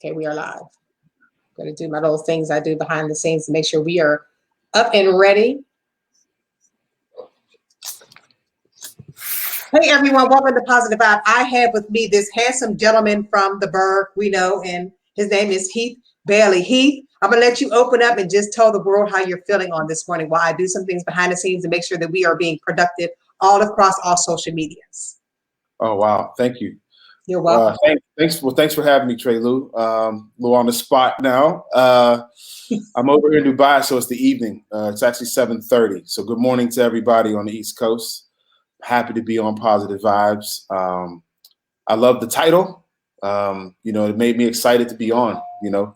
Okay, we are live. I'm going to do my little things I do behind the scenes to make sure we are up and ready. Hey everyone, welcome to Positive Vibe. I have with me this handsome gentleman from the Burgh we know, and his name is Heath Bailey. Heath, I'm going to let you open up and just tell the world how you're feeling on this morning while I do some things behind the scenes to make sure that we are being productive all across all social medias. Oh, wow. Thank you. You're welcome. Thanks for having me, Trey Lou. Lou on the spot now. I'm over here in Dubai, so it's the evening. It's actually 7:30. So good morning to everybody on the East Coast. Happy to be on Positive Vibes. I love the title. It made me excited to be on,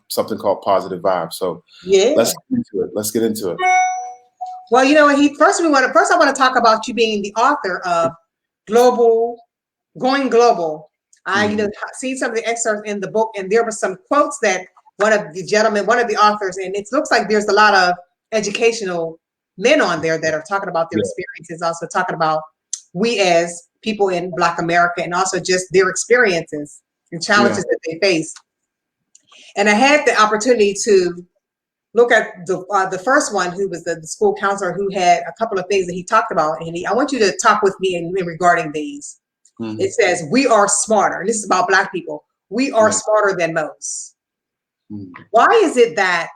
something called Positive Vibes. So yeah, let's get into it. Well, Heath, first I want to talk about you being the author of Going Global. I seen some of the excerpts in the book, and there were some quotes that one of the authors, and it looks like there's a lot of educational men on there that are talking about their experiences, also talking about we as people in Black America, and also just their experiences and challenges that they face. And I had the opportunity to look at the first one, who was the school counselor, who had a couple of things that he talked about, and I want you to talk with me in regarding these. Mm-hmm. It says, we are smarter. And this is about Black people. We are smarter than most. Mm-hmm. Why is it that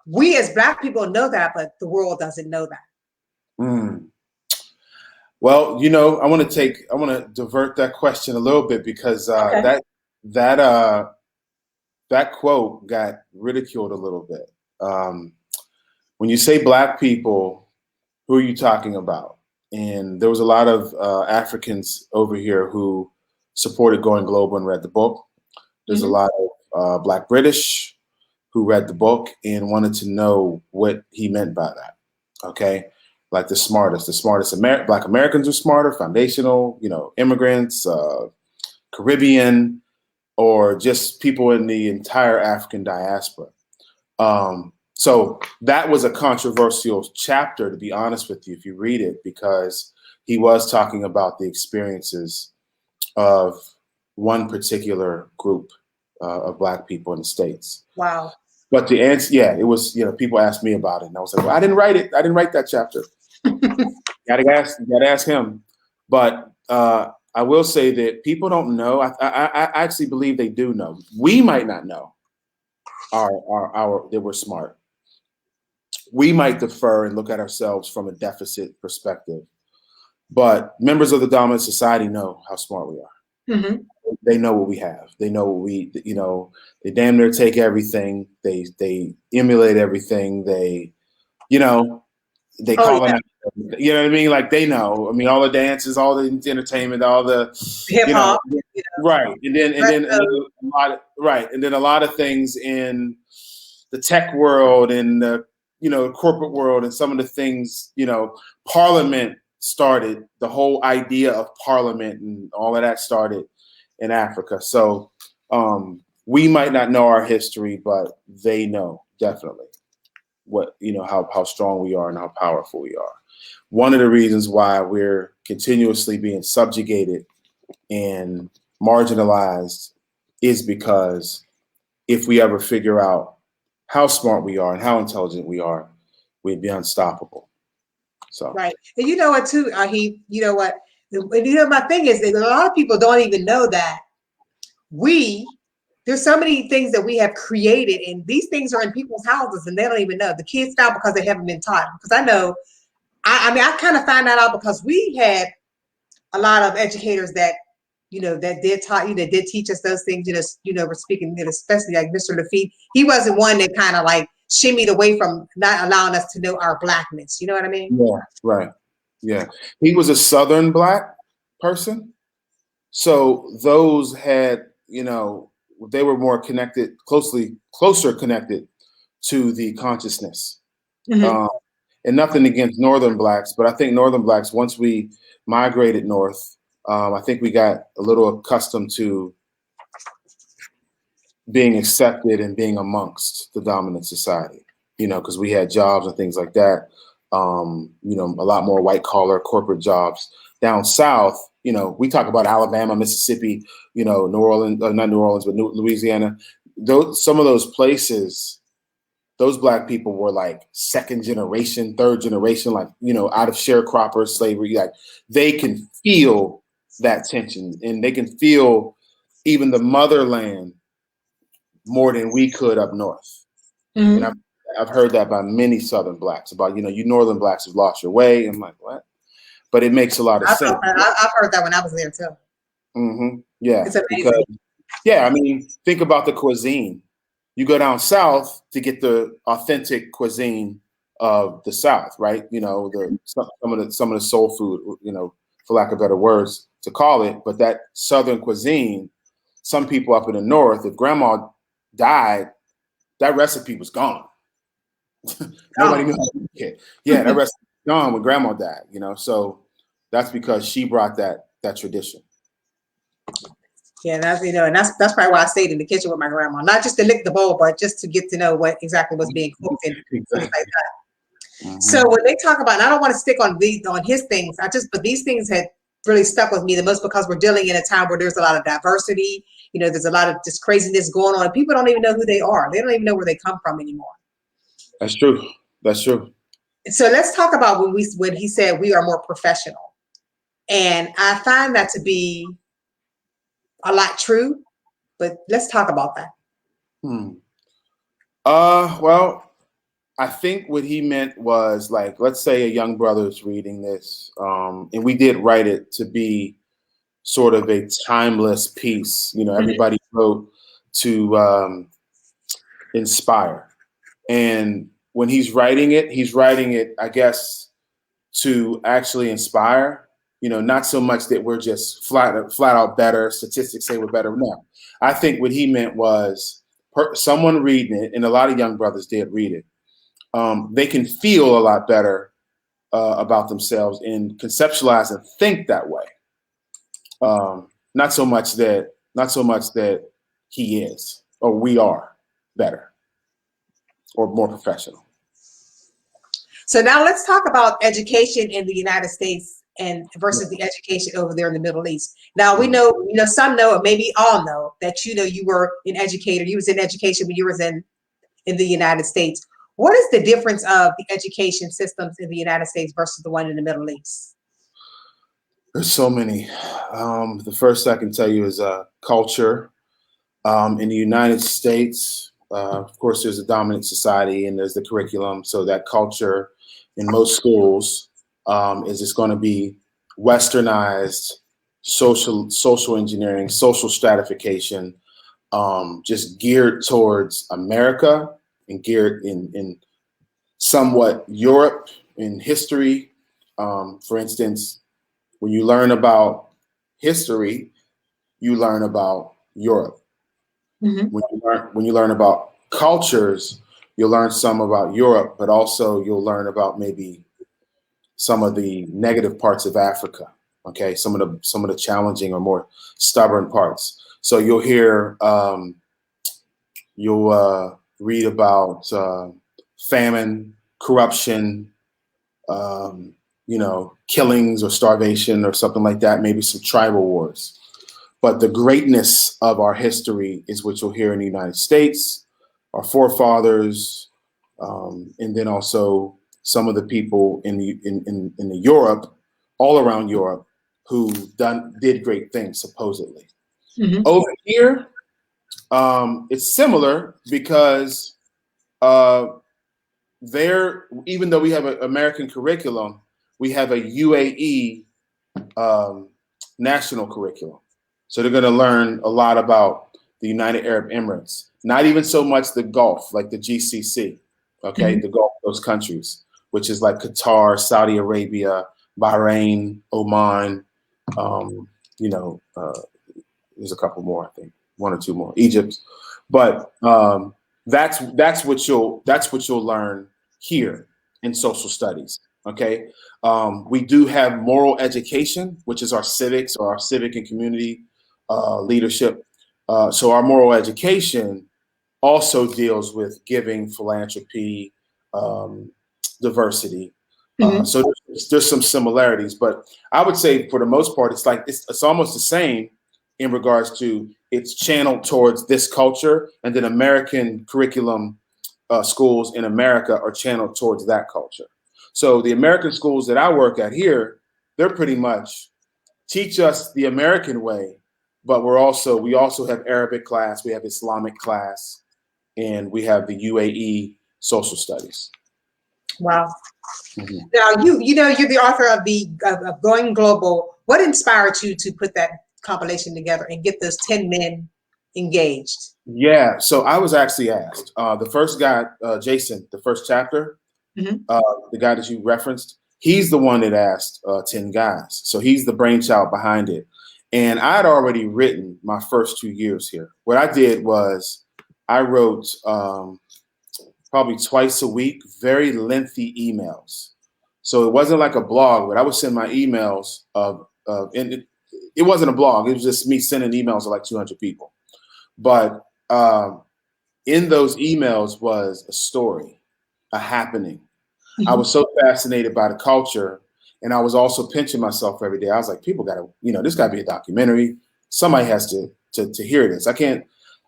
we as Black people know that, but the world doesn't know that? Mm. Well, I want to divert that question a little bit because that quote got ridiculed a little bit. When you say Black people, who are you talking about? And there was a lot of Africans over here who supported Going Global and read the book. There's a lot of Black British who read the book and wanted to know what he meant by that. Okay, like the smartest Black Americans are smarter, foundational, immigrants, Caribbean, or just people in the entire African diaspora. So that was a controversial chapter, to be honest with you, if you read it, because he was talking about the experiences of one particular group of Black people in the States. Wow. But the answer, it was, people asked me about it, and I was like, well, I didn't write it. I didn't write that chapter. You gotta ask him. But I will say that people don't know. I actually believe they do know. We might not know that we're smart. We might defer and look at ourselves from a deficit perspective, but members of the dominant society know how smart we are. Mm-hmm. They know what we have. They know what they damn near take everything. They emulate everything. They call them, you know what I mean? Like they know. I mean, all the dances, all the entertainment, all the hip hop, right. And then a lot of things in the tech world and the corporate world, and some of the things, Parliament started, the whole idea of Parliament and all of that started in Africa. So we might not know our history, but they know definitely what, how strong we are and how powerful we are. One of the reasons why we're continuously being subjugated and marginalized is because if we ever figure out how smart we are and how intelligent we are, we'd be unstoppable. So right. And you know what too, Heath, my thing is that a lot of people don't even know that there's so many things that we have created, and these things are in people's houses and they don't even know. The kids found because they haven't been taught. Because I know, I kind of found that out because we had a lot of educators that that did teach us those things. We're speaking, especially like Mr. Lafitte. He wasn't one that kind of like shimmied away from not allowing us to know our Blackness. You know what I mean? Yeah, right. Yeah, he was a Southern Black person, so those had, they were more closer connected to the consciousness. Mm-hmm. And nothing against Northern Blacks, but I think Northern Blacks, once we migrated north, I think we got a little accustomed to being accepted and being amongst the dominant society, because we had jobs and things like that. A lot more white collar corporate jobs. Down south, we talk about Alabama, Mississippi, New Orleans, not New Orleans, but Louisiana. some of those places, those Black people were like second generation, third generation, like, out of sharecropper slavery. Like, they can feel that tension, and they can feel even the motherland more than we could up north. Mm-hmm. And I've heard that by many Southern Blacks about, you Northern Blacks have lost your way. I'm like, what? But it makes a lot of sense. I've heard that when I was there too. Mm-hmm. Yeah, it's amazing. Because, I mean, think about the cuisine. You go down south to get the authentic cuisine of the South, right? Some of the soul food, for lack of better words to call it. But that Southern cuisine, some people up in the North, if Grandma died, that recipe was gone. Nobody knew how to make it. Yeah, that recipe was gone when Grandma died. So that's because she brought that tradition. Yeah, that's and that's probably why I stayed in the kitchen with my grandma, not just to lick the bowl, but just to get to know what exactly was being cooked and things like that. Mm-hmm. So when they talk about, and I don't want to stick on his things, but these things had really stuck with me the most because we're dealing in a time where there's a lot of diversity. There's a lot of just craziness going on, and people don't even know who they are. They don't even know where they come from anymore. That's true. That's true. So let's talk about when he said we are more professional, and I find that to be a lot true, but let's talk about that. Well, I think what he meant was, like, let's say a young brother is reading this, and we did write it to be sort of a timeless piece. Everybody wrote to inspire. And when he's writing it, I guess, to actually inspire. Not so much that we're just flat out better. Statistics say we're better. No, I think what he meant was someone reading it, and a lot of young brothers did read it. They can feel a lot better about themselves and conceptualize and think that way. Not so much that he is or we are better or more professional. So now let's talk about education in the United States and versus the education over there in the Middle East. Now we know, some know, or maybe all know that you were an educator. You was in education when you was in the United States. What is the difference of the education systems in the United States versus the one in the Middle East? There's so many. The first I can tell you is culture. In the United States, of course, there's a dominant society and there's the curriculum. So that culture in most schools is just going to be westernized, social engineering, social stratification, just geared towards America and geared in somewhat Europe in history. For instance, when you learn about history, you learn about Europe. Mm-hmm. When you learn about cultures, you'll learn some about Europe, but also you'll learn about maybe some of the negative parts of Africa. Okay, some of the challenging or more stubborn parts. So you'll hear, you'll read about famine, corruption, killings or starvation or something like that. Maybe some tribal wars. But the greatness of our history is what you'll hear in the United States, our forefathers, and then also some of the people in the Europe, all around Europe, who did great things supposedly. Mm-hmm. Over here, it's similar because even though we have an American curriculum, we have a UAE national curriculum. So they're going to learn a lot about the United Arab Emirates, not even so much the Gulf, like the GCC, okay, mm-hmm. The Gulf, those countries, which is like Qatar, Saudi Arabia, Bahrain, Oman, there's a couple more, I think, one or two more, Egypt, but that's what you'll learn here in social studies. Okay, we do have moral education, which is our civics or our civic and community leadership. So our moral education also deals with giving, philanthropy, diversity. Mm-hmm. So there's some similarities, but I would say for the most part, it's almost the same, in regards to it's channeled towards this culture, and then American curriculum schools in America are channeled towards that culture. So the American schools that I work at here, they're pretty much teach us the American way, but we also have Arabic class, we have Islamic class, and we have the UAE social studies. Wow. Mm-hmm. Now you're the author of Going Global. What inspired you to put that compilation together and get those 10 men engaged? Yeah, so I was actually asked. The first guy, Jason, the first chapter, Mm-hmm. the guy that you referenced, he's the one that asked 10 guys. So he's the brainchild behind it. And I had already written my first 2 years here. What I did was I wrote probably twice a week, very lengthy emails. So it wasn't like a blog, but I would send my emails and it wasn't a blog. It was just me sending emails to like 200 people. But in those emails was a story, a happening. Mm-hmm. I was so fascinated by the culture, and I was also pinching myself every day. I was like, people got to, this got to be a documentary. Somebody has to hear this. I can't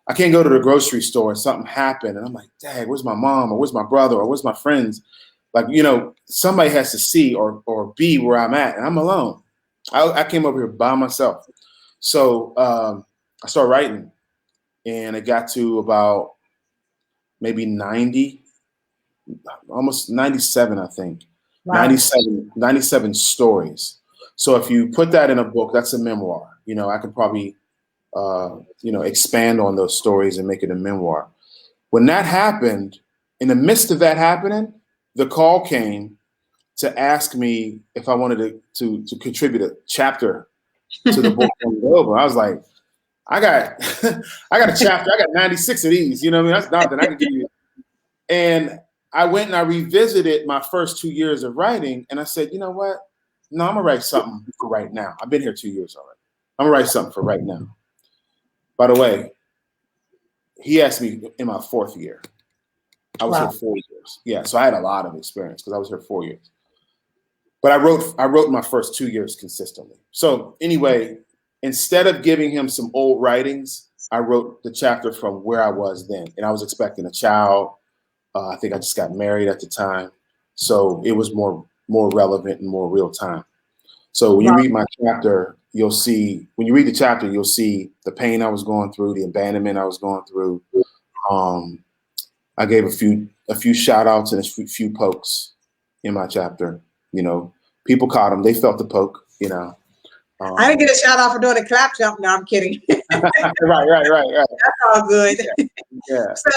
go to the grocery store and something happened, and I'm like, dang, where's my mom, or where's my brother, or where's my friends? Like, somebody has to see or be where I'm at, and I'm alone. I came over here by myself. So I started writing, and it got to about maybe 90, almost 97, I think. Wow. 97 stories. So if you put that in a book, that's a memoir. I could probably, expand on those stories and make it a memoir. When that happened, in the midst of that happening, the call came to ask me if I wanted to contribute a chapter to the book. I was like, I got a chapter. I got 96 of these. That's nothing. I can give you. And I went and I revisited my first 2 years of writing, and I said, you know what? No, I'm gonna write something for right now. I've been here 2 years already. I'm gonna write something for right now. By the way, he asked me in my 4th year. I was here 4 years. Yeah, so I had a lot of experience because I was here 4 years. But I wrote my first 2 years consistently. So anyway, instead of giving him some old writings, I wrote the chapter from where I was then, and I was expecting a child. I think I just got married at the time, so it was more relevant and more real time. So when you read my chapter, you'll see. When you read the chapter, you'll see the pain I was going through, the abandonment I was going through. I gave a few shout outs and a few pokes in my chapter. People caught them. They felt the poke. I didn't get a shout out for doing a clap jump. No, I'm kidding. Right. That's all good. Yeah. So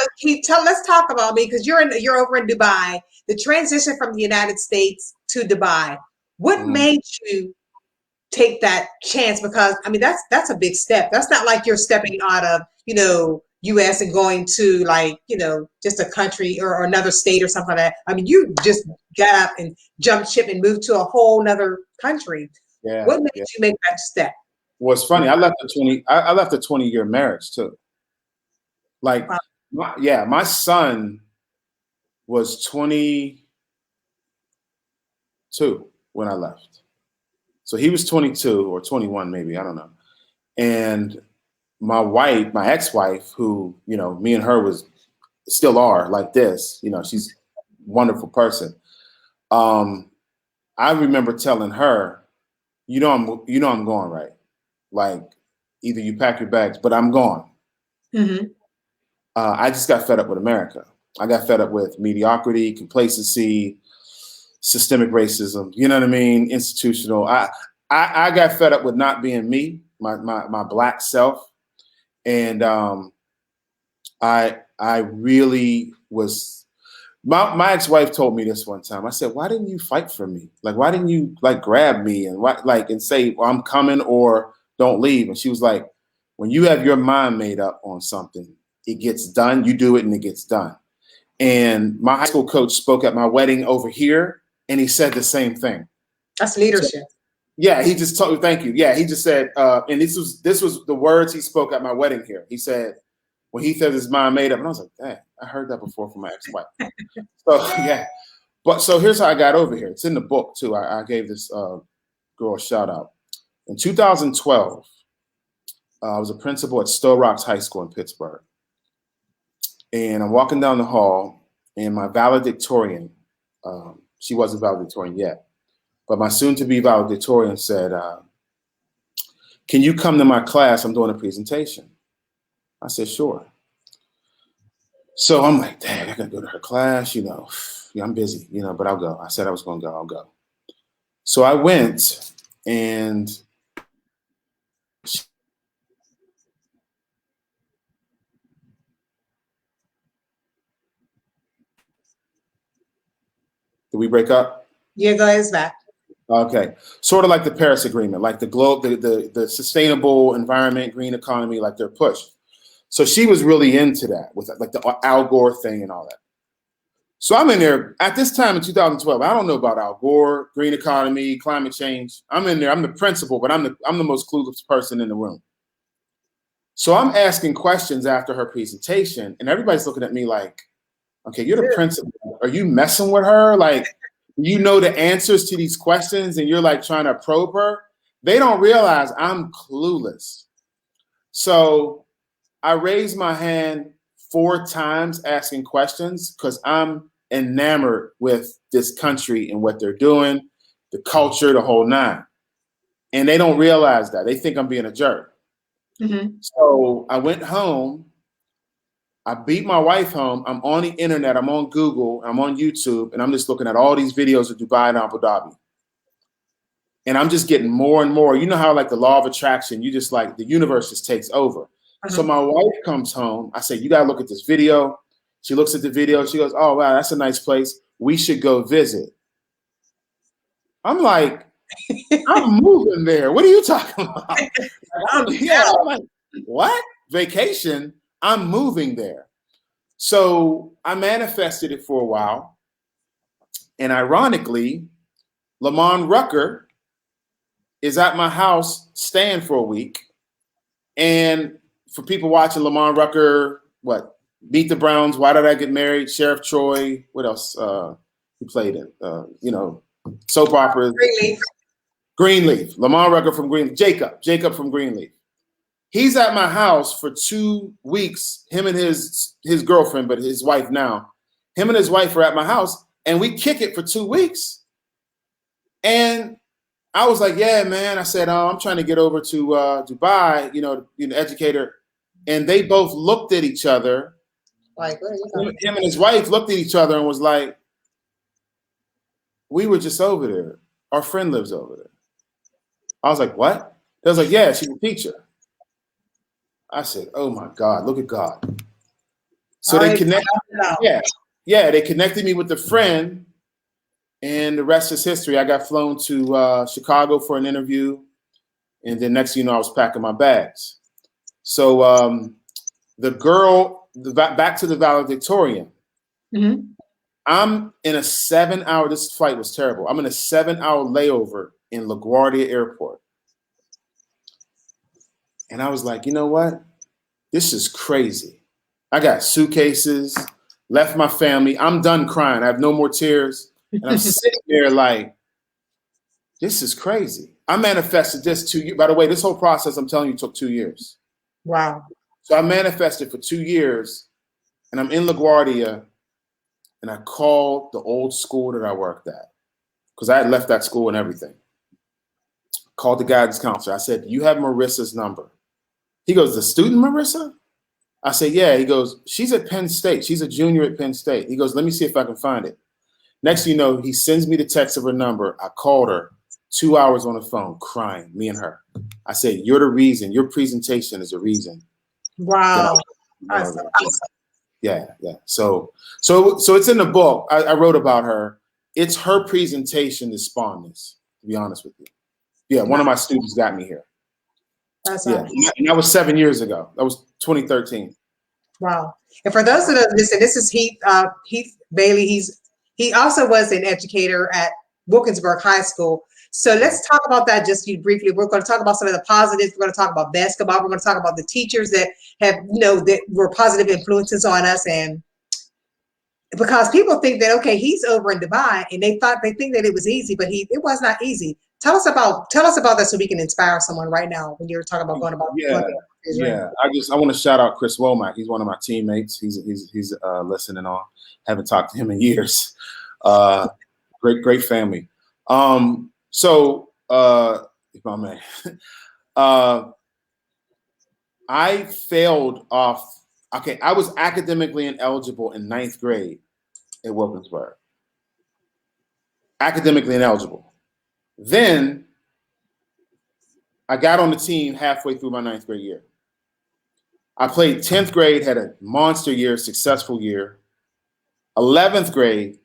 let's talk about me, because you're over in Dubai. The transition from the United States to Dubai. What made you take that chance? Because that's a big step. That's not like you're stepping out of US and going to just a country or another state or something like that. You just got up and jumped ship and moved to a whole nother country. Yeah. What made you make that step? Well, it's funny. I left a 20-year marriage too. Like, my son was 22 when I left. So he was 22 or 21, maybe, I don't know. And my ex-wife, who, me and her still are like this, she's a wonderful person. I remember telling her, I'm going, right? Like, either you pack your bags, but I'm gone. Mm-hmm. I just got fed up with America. I got fed up with mediocrity, complacency, systemic racism. You know what I mean? Institutional. I got fed up with not being me, my Black self, and I really was. My ex-wife told me this one time. I said, "Why didn't you fight for me? Like, why didn't you grab me and say, well, I'm coming or don't leave?" And she was like, "When you have your mind made up on something, it gets done. You do it and it gets done." And my high school coach spoke at my wedding over here, and he said the same thing. That's leadership. So, yeah, he just told me, thank you. Yeah, he just said, and this was the words he spoke at my wedding here. He said, when he said his mind made up, and I was like, dang, I heard that before from my ex-wife. So yeah, so here's how I got over here. It's in the book too. I gave this girl a shout out. In 2012, I was a principal at Stowe Rocks High School in Pittsburgh. And I'm walking down the hall, and my valedictorian, she wasn't valedictorian yet, but my soon-to-be valedictorian said, can you come to my class? I'm doing a presentation. I said, sure. So I'm like, dang, I gotta go to her class, you know. Yeah, I'm busy, you know, but I'll go. I said I was gonna go, I'll go. So I went, and did we break up? Yeah, go ahead, it's back. Okay, sort of like the Paris Agreement, like the globe, the sustainable environment, green economy, like they're pushed. So she was really into that with like the Al Gore thing and all that. So I'm in there at this time in 2012. I don't know about Al Gore, green economy, climate change. I'm in there. I'm the principal, but I'm the most clueless person in the room. So I'm asking questions after her presentation, and everybody's looking at me like, okay, you're the principal. Are you messing with her? Like, you know the answers to these questions, and you're like trying to probe her. They don't realize I'm clueless. So I raised my hand 4 times asking questions because I'm enamored with this country and what they're doing, the culture, the whole 9. And they don't realize that. They think I'm being a jerk. Mm-hmm. So I went home. I beat my wife home. I'm on the internet. I'm on Google. I'm on YouTube. And I'm just looking at all these videos of Dubai and Abu Dhabi. And I'm just getting more and more. You know how like the law of attraction, you just like the universe just takes over. So my wife comes home. I say, you got to look at this video. She looks at the video. She goes, oh, wow, that's a nice place. We should go visit. I'm like, I'm moving there. What are you talking about? I'm like, what? Vacation? I'm moving there. So I manifested it for a while. And ironically, Lamont Rucker is at my house staying for a week. And for people watching Lamont Rucker, what? Beat the Browns, Why Did I Get Married? Sheriff Troy, what else he played in? You know, soap operas. Greenleaf. Lamont Rucker from Greenleaf. Jacob from Greenleaf. He's at my house for 2 weeks. Him and his girlfriend, but his wife now. Him and his wife are at my house, and we kick it for 2 weeks. And I was like, yeah, man. I said, I'm trying to get over to Dubai, you know, educator. And they both looked at each other. Like, him and his wife looked at each other and was like, we were just over there. Our friend lives over there. I was like, what? They was like, yeah, she's a teacher. I said, oh my God, look at God. So they connected. They connected me with the friend, and the rest is history. I got flown to Chicago for an interview, and then next thing you know, I was packing my bags. So the girl, back to the valedictorian. Mm-hmm. I'm in a 7-hour, this flight was terrible. I'm in a 7-hour layover in LaGuardia Airport. And I was like, you know what? This is crazy. I got suitcases, left my family. I'm done crying. I have no more tears. And I'm sitting there like, this is crazy. I manifested this 2 years. By the way, this whole process, I'm telling you, took 2 years. Wow. So I manifested for 2 years, and I'm in LaGuardia, and I called the old school that I worked at because I had left that school and everything. Called the guidance counselor. I said, you have Marissa's number? He goes, the student Marissa? I said, yeah. He goes, she's at Penn State. She's a junior at Penn State. He goes, let me see if I can find it. Next thing you know, he sends me the text of her number. I called her, 2 hours on the phone, crying, me and her. I said, you're the reason. Your presentation is the reason. Wow. Yeah. So it's in the book. I wrote about her. It's her presentation that spawned this, to be honest with you. Yeah, one of my students got me here. That's awesome. And that was 7 years ago. That was 2013. Wow. And for those of us listening, this is Heath Bailey. He also was an educator at Wilkinsburg High School. So let's talk about that just briefly. We're going to talk about some of the positives. We're going to talk about basketball. We're going to talk about the teachers that have, that were positive influences on us. And because people think that, okay, he's over in Dubai, and they think that it was easy, but it was not easy. Tell us about that so we can inspire someone right now when you're talking about going about. Yeah. Yeah, I want to shout out Chris Womack. He's one of my teammates. He's listening on. Haven't talked to him in years. Great family. My man, I failed off. Okay, I was academically ineligible in 9th grade at Wilkinsburg. Academically ineligible. Then I got on the team halfway through my 9th grade year. I played 10th grade, had a monster year, successful year. 11th grade,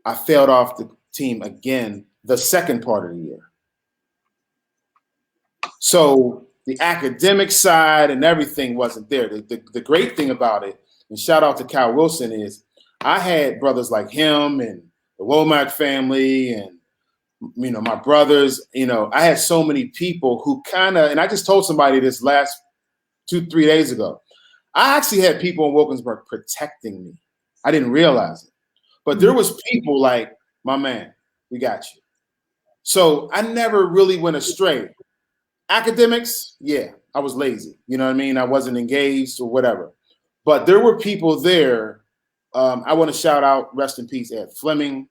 I failed off the team again, the second part of the year. So the academic side and everything wasn't there. The great thing about it, and shout out to Kyle Wilson, is I had brothers like him and the Womack family and, my brothers. I had so many people who and I just told somebody this last 2-3 days ago. I actually had people in Wilkinsburg protecting me. I didn't realize it. But there was people like, my man, we got you. So I never really went astray. Academics, yeah, I was lazy. You know what I mean? I wasn't engaged or whatever. But there were people there. I want to shout out, rest in peace, Ed Fleming,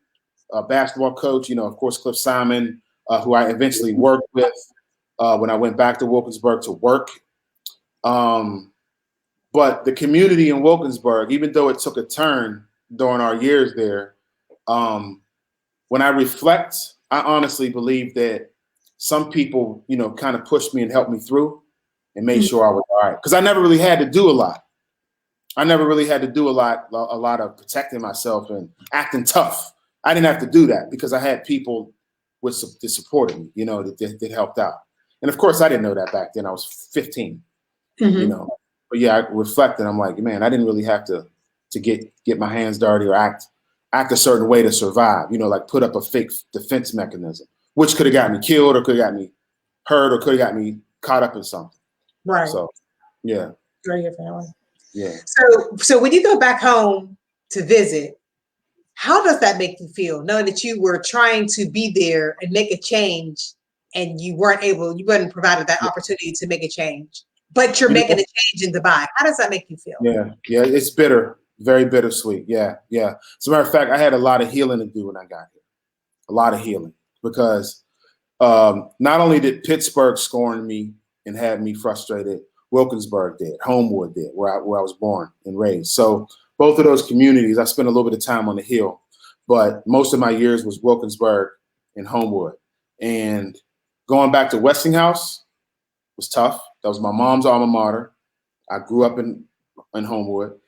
basketball coach, of course, Cliff Simon, who I eventually worked with when I went back to Wilkinsburg to work. But the community in Wilkinsburg, even though it took a turn during our years there, when I reflect, I honestly believe that some people, kind of pushed me and helped me through and made sure I was all right. Because I never really had to do a lot. I never really had to do a lot of protecting myself and acting tough. I didn't have to do that because I had people that supported me, that helped out. And of course, I didn't know that back then. I was 15, But yeah, I reflected. I'm like, man, I didn't really have to get my hands dirty or act a certain way to survive. Like put up a fake defense mechanism, which could have got me killed or could have got me hurt or could have got me caught up in something. Right. So, yeah. For your family. Yeah. So when you go back home to visit, how does that make you feel, knowing that you were trying to be there and make a change and you weren't provided that opportunity to make a change, but you're making a change in Dubai? How does that make you feel? Yeah, it's bitter, very bittersweet. Yeah. As a matter of fact, I had a lot of healing to do when I got here. A lot of healing because not only did Pittsburgh scorn me and had me frustrated, Wilkinsburg did, Homewood did, where I was born and raised. So both of those communities, I spent a little bit of time on the Hill, but most of my years was Wilkinsburg and Homewood. And going back to Westinghouse was tough. That was my mom's alma mater. I grew up in Homewood.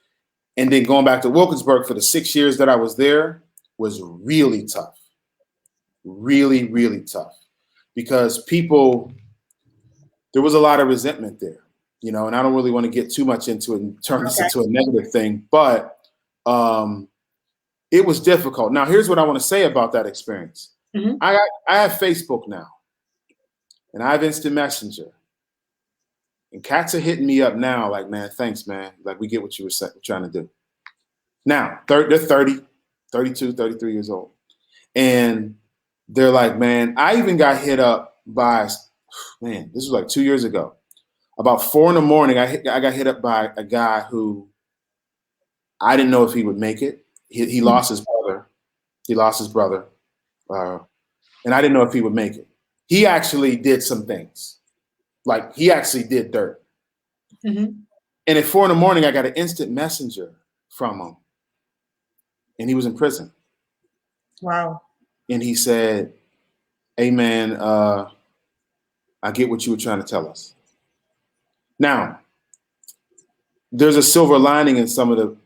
And then going back to Wilkinsburg for the 6 years that I was there was really tough. Really, really tough. Because there was a lot of resentment there, and I don't really want to get too much into it and turn this into a negative thing, but it was difficult. Now, here's what I want to say about that experience. Mm-hmm. I have Facebook now, and I have Instant Messenger. And cats are hitting me up now like, man, thanks, man. Like, we get what you were trying to do. Now, they're 30, 32, 33 years old. And they're like, man, I even got hit up by, man, this was like 2 years ago. About 4 a.m, I got hit up by a guy who I didn't know if he would make it. He lost his brother. And I didn't know if he would make it. He actually did some things. Like, he actually did dirt. Mm-hmm. And at 4 a.m, I got an instant messenger from him. And he was in prison. Wow. And he said, hey, man, I get what you were trying to tell us. Now, there's a silver lining in some of the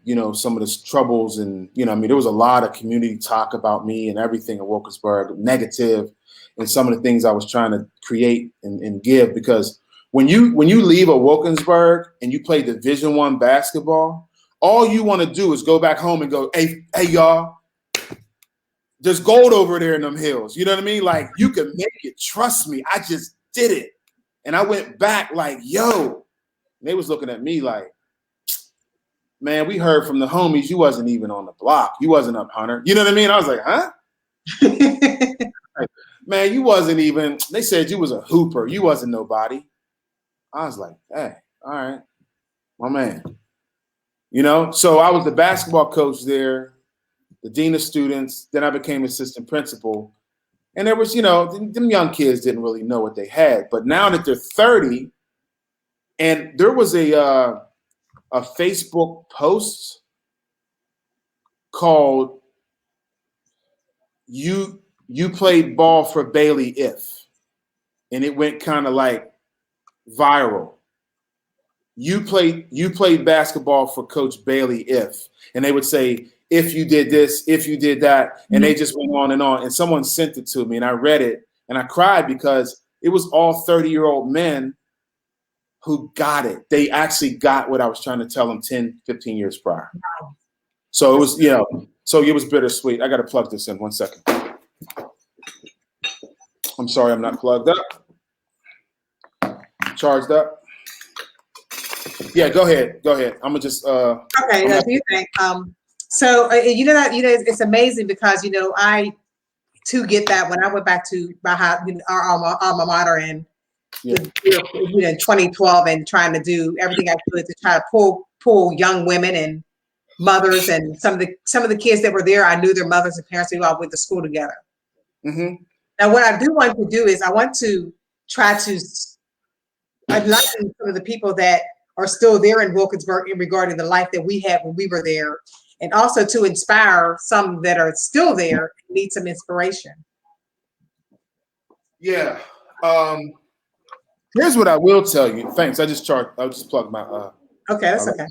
troubles. And, there was a lot of community talk about me and everything in Wilkinsburg, negative, and some of the things I was trying to create and give. Because when you leave a Wilkinsburg and you play Division I basketball, all you want to do is go back home and go, hey, y'all, there's gold over there in them hills. You know what I mean? Like, you can make it. Trust me. I just did it. And I went back like, yo. And they was looking at me like, man, we heard from the homies you wasn't even on the block. You wasn't up, Hunter. You know what I mean? I was like, huh? Like, man, you wasn't even. They said you was a hooper. You wasn't nobody. I was like, hey, all right, my man. You know, so I was the basketball coach there, the dean of students. Then I became assistant principal. And there was, you know, them young kids didn't really know what they had. But now that they're 30, and there was a Facebook post called "You Played Ball for Bailey If," and it went kind of like viral. You played basketball for Coach Bailey if, and they would say, if you did this, if you did that, and they just went on. And someone sent it to me, and I read it, and I cried because it was all 30-year-old men who got it. They actually got what I was trying to tell them 10, 15 years prior. So it was, you know, so it was bittersweet. I got to plug this in 1 second. I'm sorry, I'm not plugged up. Charged up. Yeah, go ahead. I'm gonna just. Okay. Do you think? So it's amazing because I too get that when I went back to my our alma mater in 2012 and trying to do everything I could to try to pull young women and mothers and some of the kids that were there. I knew their mothers and parents. We all went to school together. Mm-hmm. Now, what I do want to do is I want to try to enlighten some of the people that are still there in Wilkinsburg in regarding the life that we had when we were there, and also to inspire some that are still there and need some inspiration. Yeah. Here's what I will tell you. Thanks. I'll just plug my. Okay, that's okay.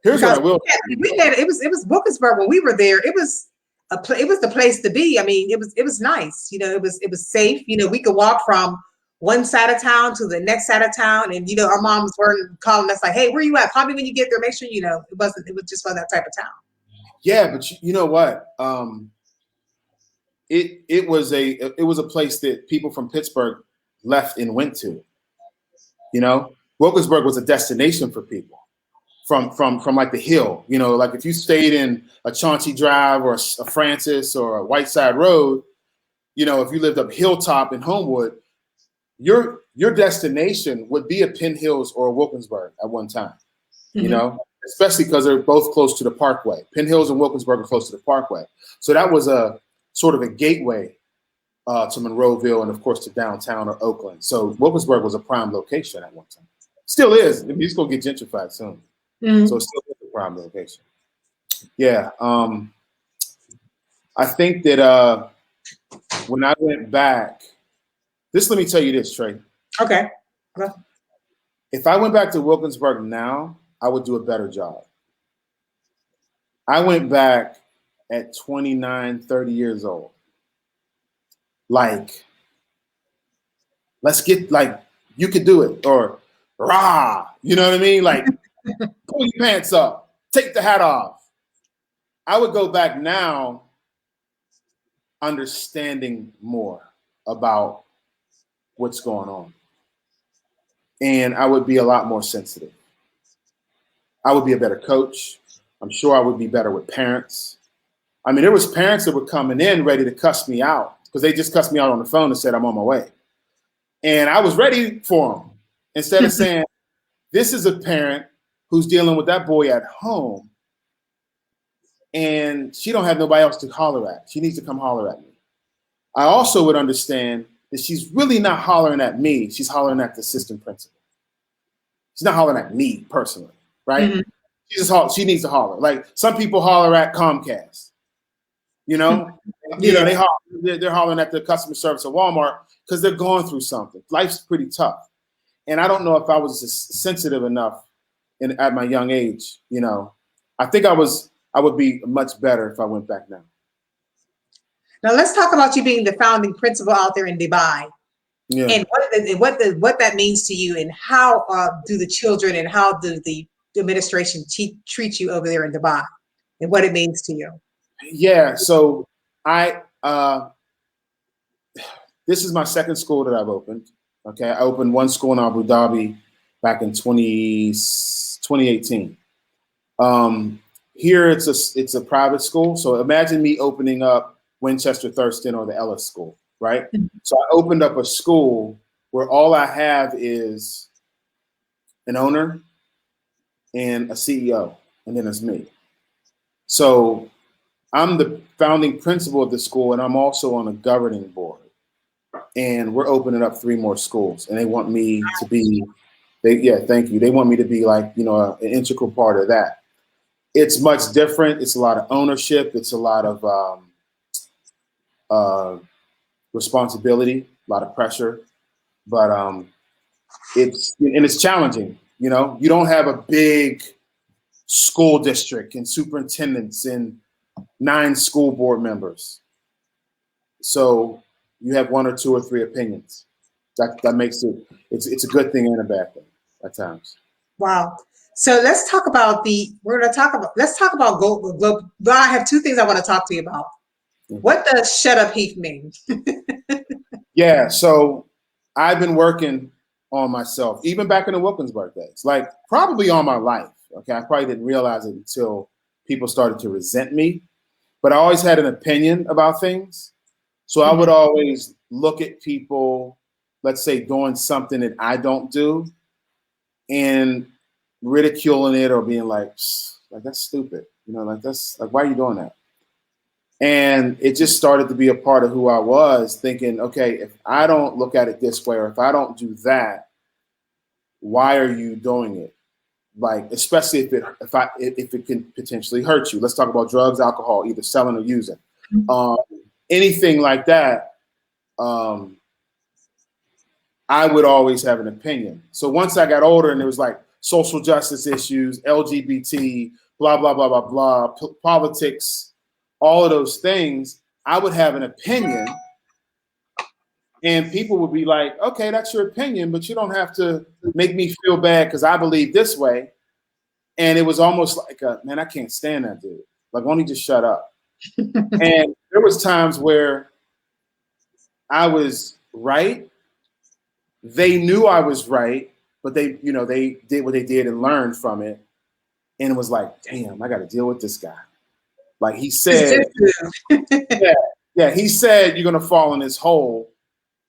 Here's what I will. It was Wilkinsburg when we were there. It was the place to be. I mean, it was nice. It was safe. We could walk from one side of town to the next side of town, and our moms weren't calling us like, "Hey, where you at? Call me when you get there." Make sure it wasn't. It was just for that type of town. Yeah, but you know what? It was a place that people from Pittsburgh left and went to. Wilkinsburg was a destination for people from like the Hill. Like if you stayed in a Chauncey Drive or a Francis or a Whiteside Road, if you lived up Hilltop in Homewood, your destination would be a Penn Hills or a Wilkinsburg at one time. Mm-hmm. Especially because they're both close to the Parkway. Penn Hills and Wilkinsburg are close to the Parkway. So that was a sort of a gateway to Monroeville and, of course, to downtown or Oakland. So Wilkinsburg was a prime location at one time. Still is. I mean, it's going to get gentrified soon. Mm-hmm. So it's still a prime location. Yeah. I think that when I went back, let me tell you this, Trey. Okay. If I went back to Wilkinsburg now, I would do a better job. I went back at 29, 30 years old. Like, let's get, like, you could do it. Or, rah, you know what I mean? Like, pull your pants up, take the hat off. I would go back now understanding more about what's going on. And I would be a lot more sensitive. I would be a better coach. I'm sure I would be better with parents. I mean, there was parents that were coming in ready to cuss me out because they just cussed me out on the phone and said, I'm on my way. And I was ready for them. Instead of saying, this is a parent who's dealing with that boy at home and she don't have nobody else to holler at. She needs to come holler at me. I also would understand that she's really not hollering at me. She's hollering at the assistant principal. She's not hollering at me personally, right? Mm-hmm. She needs to holler. Like some people holler at Comcast. Yeah. They're hollering at the customer service at Walmart because they're going through something. Life's pretty tough. And I don't know if I was just sensitive enough at my young age. I think I would be much better if I went back now. Now let's talk about you being the founding principal out there in Dubai, and what that means to you, and how do the children and how do the administration treat you over there in Dubai, and what it means to you. Yeah, so this is my second school that I've opened. Okay, I opened one school in Abu Dhabi back in 2018. Here it's a private school, so imagine me opening up Winchester Thurston or the Ellis School, right? So I opened up a school where all I have is an owner, and a CEO, and then it's me. So I'm the founding principal of the school, and I'm also on a governing board. And we're opening up 3 more schools, and they want me to be. Thank you. They want me to be like, an integral part of that. It's much different. It's a lot of ownership. It's a lot of responsibility, a lot of pressure, but it's challenging. You don't have a big school district and superintendents and 9 school board members, so you have 1 or 2 or 3 opinions. That makes it's a good thing and a bad thing at times. Wow. So let's talk about I have 2 things I want to talk to you about. Mm-hmm. What does shut up Heath mean? Yeah, so I've been working on myself, even back in the Wilkinsburg days, like probably all my life. Okay, I probably didn't realize it until people started to resent me, but I always had an opinion about things. So I would always look at people, let's say, doing something that I don't do, and ridiculing it or being like that's stupid, that's like, why are you doing that? And it just started to be a part of who I was, thinking, okay, if I don't look at it this way, or if I don't do that, why are you doing it? Like, especially if it can potentially hurt you. Let's talk about drugs, alcohol, either selling or using, anything like that. I would always have an opinion. So once I got older, and there was like social justice issues, LGBT, blah blah blah blah blah, politics, all of those things, I would have an opinion, and people would be like, okay, that's your opinion, but you don't have to make me feel bad because I believe this way. And it was almost like, man, I can't stand that dude. Like, why don't you just shut up? And there was times where I was right. They knew I was right, but they did what they did and learned from it. And it was like, damn, I got to deal with this guy. Like he said, he said, you're going to fall in this hole.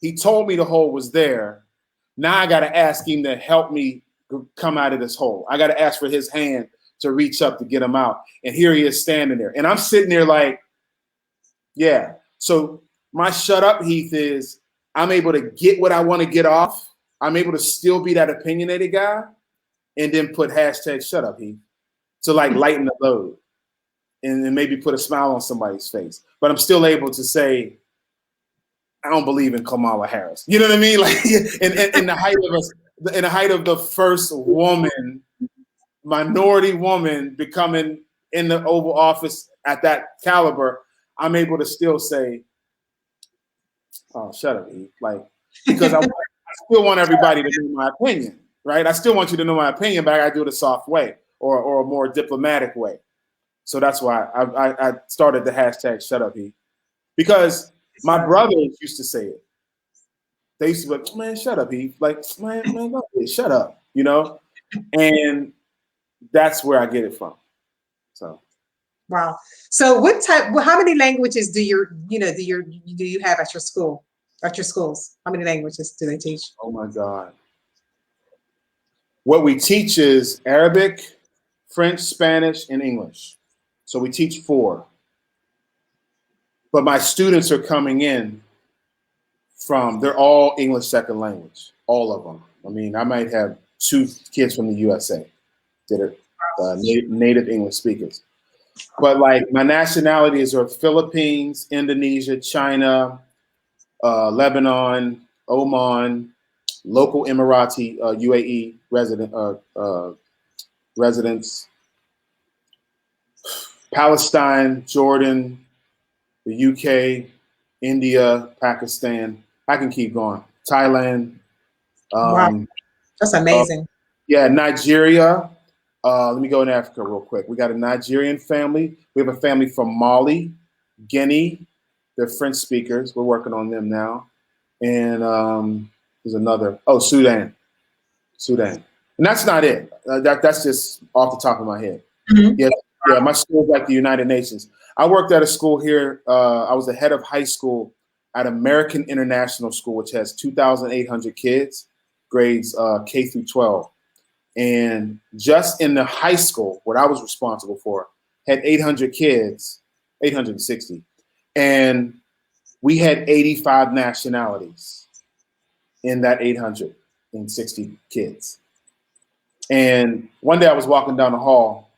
He told me the hole was there. Now I got to ask him to help me come out of this hole. I got to ask for his hand to reach up to get him out. And here he is standing there. And I'm sitting there like, yeah. So my shut up Heath is, I'm able to get what I want to get off. I'm able to still be that opinionated guy, and then put hashtag shut up Heath to like lighten the load and then maybe put a smile on somebody's face. But I'm still able to say, I don't believe in Kamala Harris. You know what I mean? Like in the height of the first minority woman becoming in the Oval Office at that caliber, I'm able to still say, oh, shut up, Heath. Like, because I still want everybody to know my opinion, right? I still want you to know my opinion, but I gotta do it a soft way or a more diplomatic way. So that's why I started the hashtag shut up Heath. Because my brothers used to say it. They used to be like, man, shut up, Heath. Like, man, shut up, And that's where I get it from. So. Wow. So how many languages do you have at your school, at your schools? How many languages do they teach? Oh my God. What we teach is Arabic, French, Spanish, and English. So we teach 4. But my students are coming in they're all English second language, all of them. I mean, I might have 2 kids from the USA that are native English speakers. But like my nationalities are Philippines, Indonesia, China, Lebanon, Oman, local Emirati, UAE residents, Palestine, Jordan, the UK, India, Pakistan. I can keep going. Thailand. Wow. That's amazing. Nigeria. Let me go in Africa real quick. We got a Nigerian family. We have a family from Mali, Guinea. They're French speakers. We're working on them now. And there's another. Oh, Sudan. And that's not it. That's just off the top of my head. Mm-hmm. Yeah. My school's like the United Nations. I worked at a school here. I was the head of high school at American International School, which has 2,800 kids, grades K through 12. And just in the high school, what I was responsible for, had 800 kids, 860. And we had 85 nationalities in that 860 kids. And one day I was walking down the hall,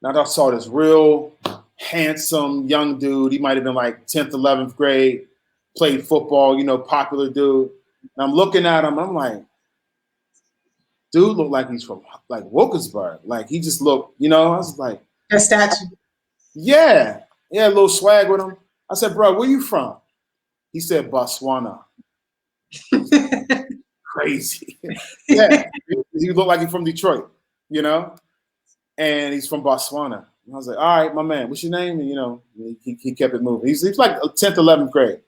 and I saw this real handsome young dude. He might have been like 10th, 11th grade, played football, popular dude. And I'm looking at him, I'm like, dude looked like he's from like Wilkinsburg. Like he just looked, I was like, a statue. Yeah, a little swag with him. I said, bro, where you from? He said, Botswana. Crazy. Yeah, he looked like he's from Detroit, and he's from Botswana. And I was like, all right, my man, what's your name? And, he kept it moving. He's like 10th, 11th grade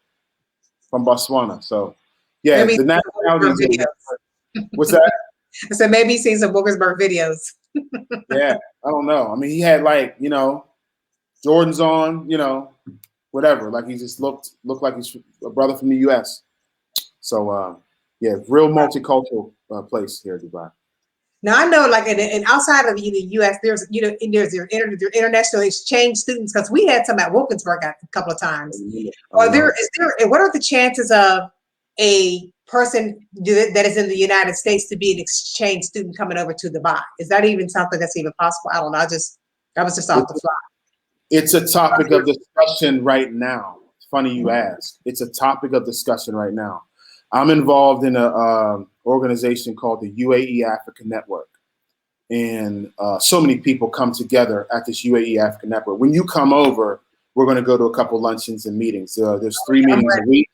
from Botswana. So, yeah, maybe the nationalities. What's that? I said, maybe he's seen some Wilkinsburg videos. Yeah, I don't know. I mean, he had like, Jordans on, whatever. Like he just looked like he's a brother from the U.S. So, yeah, real multicultural place here in Dubai. Now I know, like, and outside of the U.S., there's there's your international exchange students, because we had some at Wilkinsburg a couple of times. What are the chances of a person that is in the United States to be an exchange student coming over to Dubai? Is that even something that's even possible? I don't know. That was just off the fly. It's a topic of discussion right now. It's funny you ask. It's a topic of discussion right now. I'm involved in a organization called the UAE Africa Network. And so many people come together at this UAE Africa Network. When you come over, we're going to go to a couple luncheons and meetings. There's 3 meetings a week.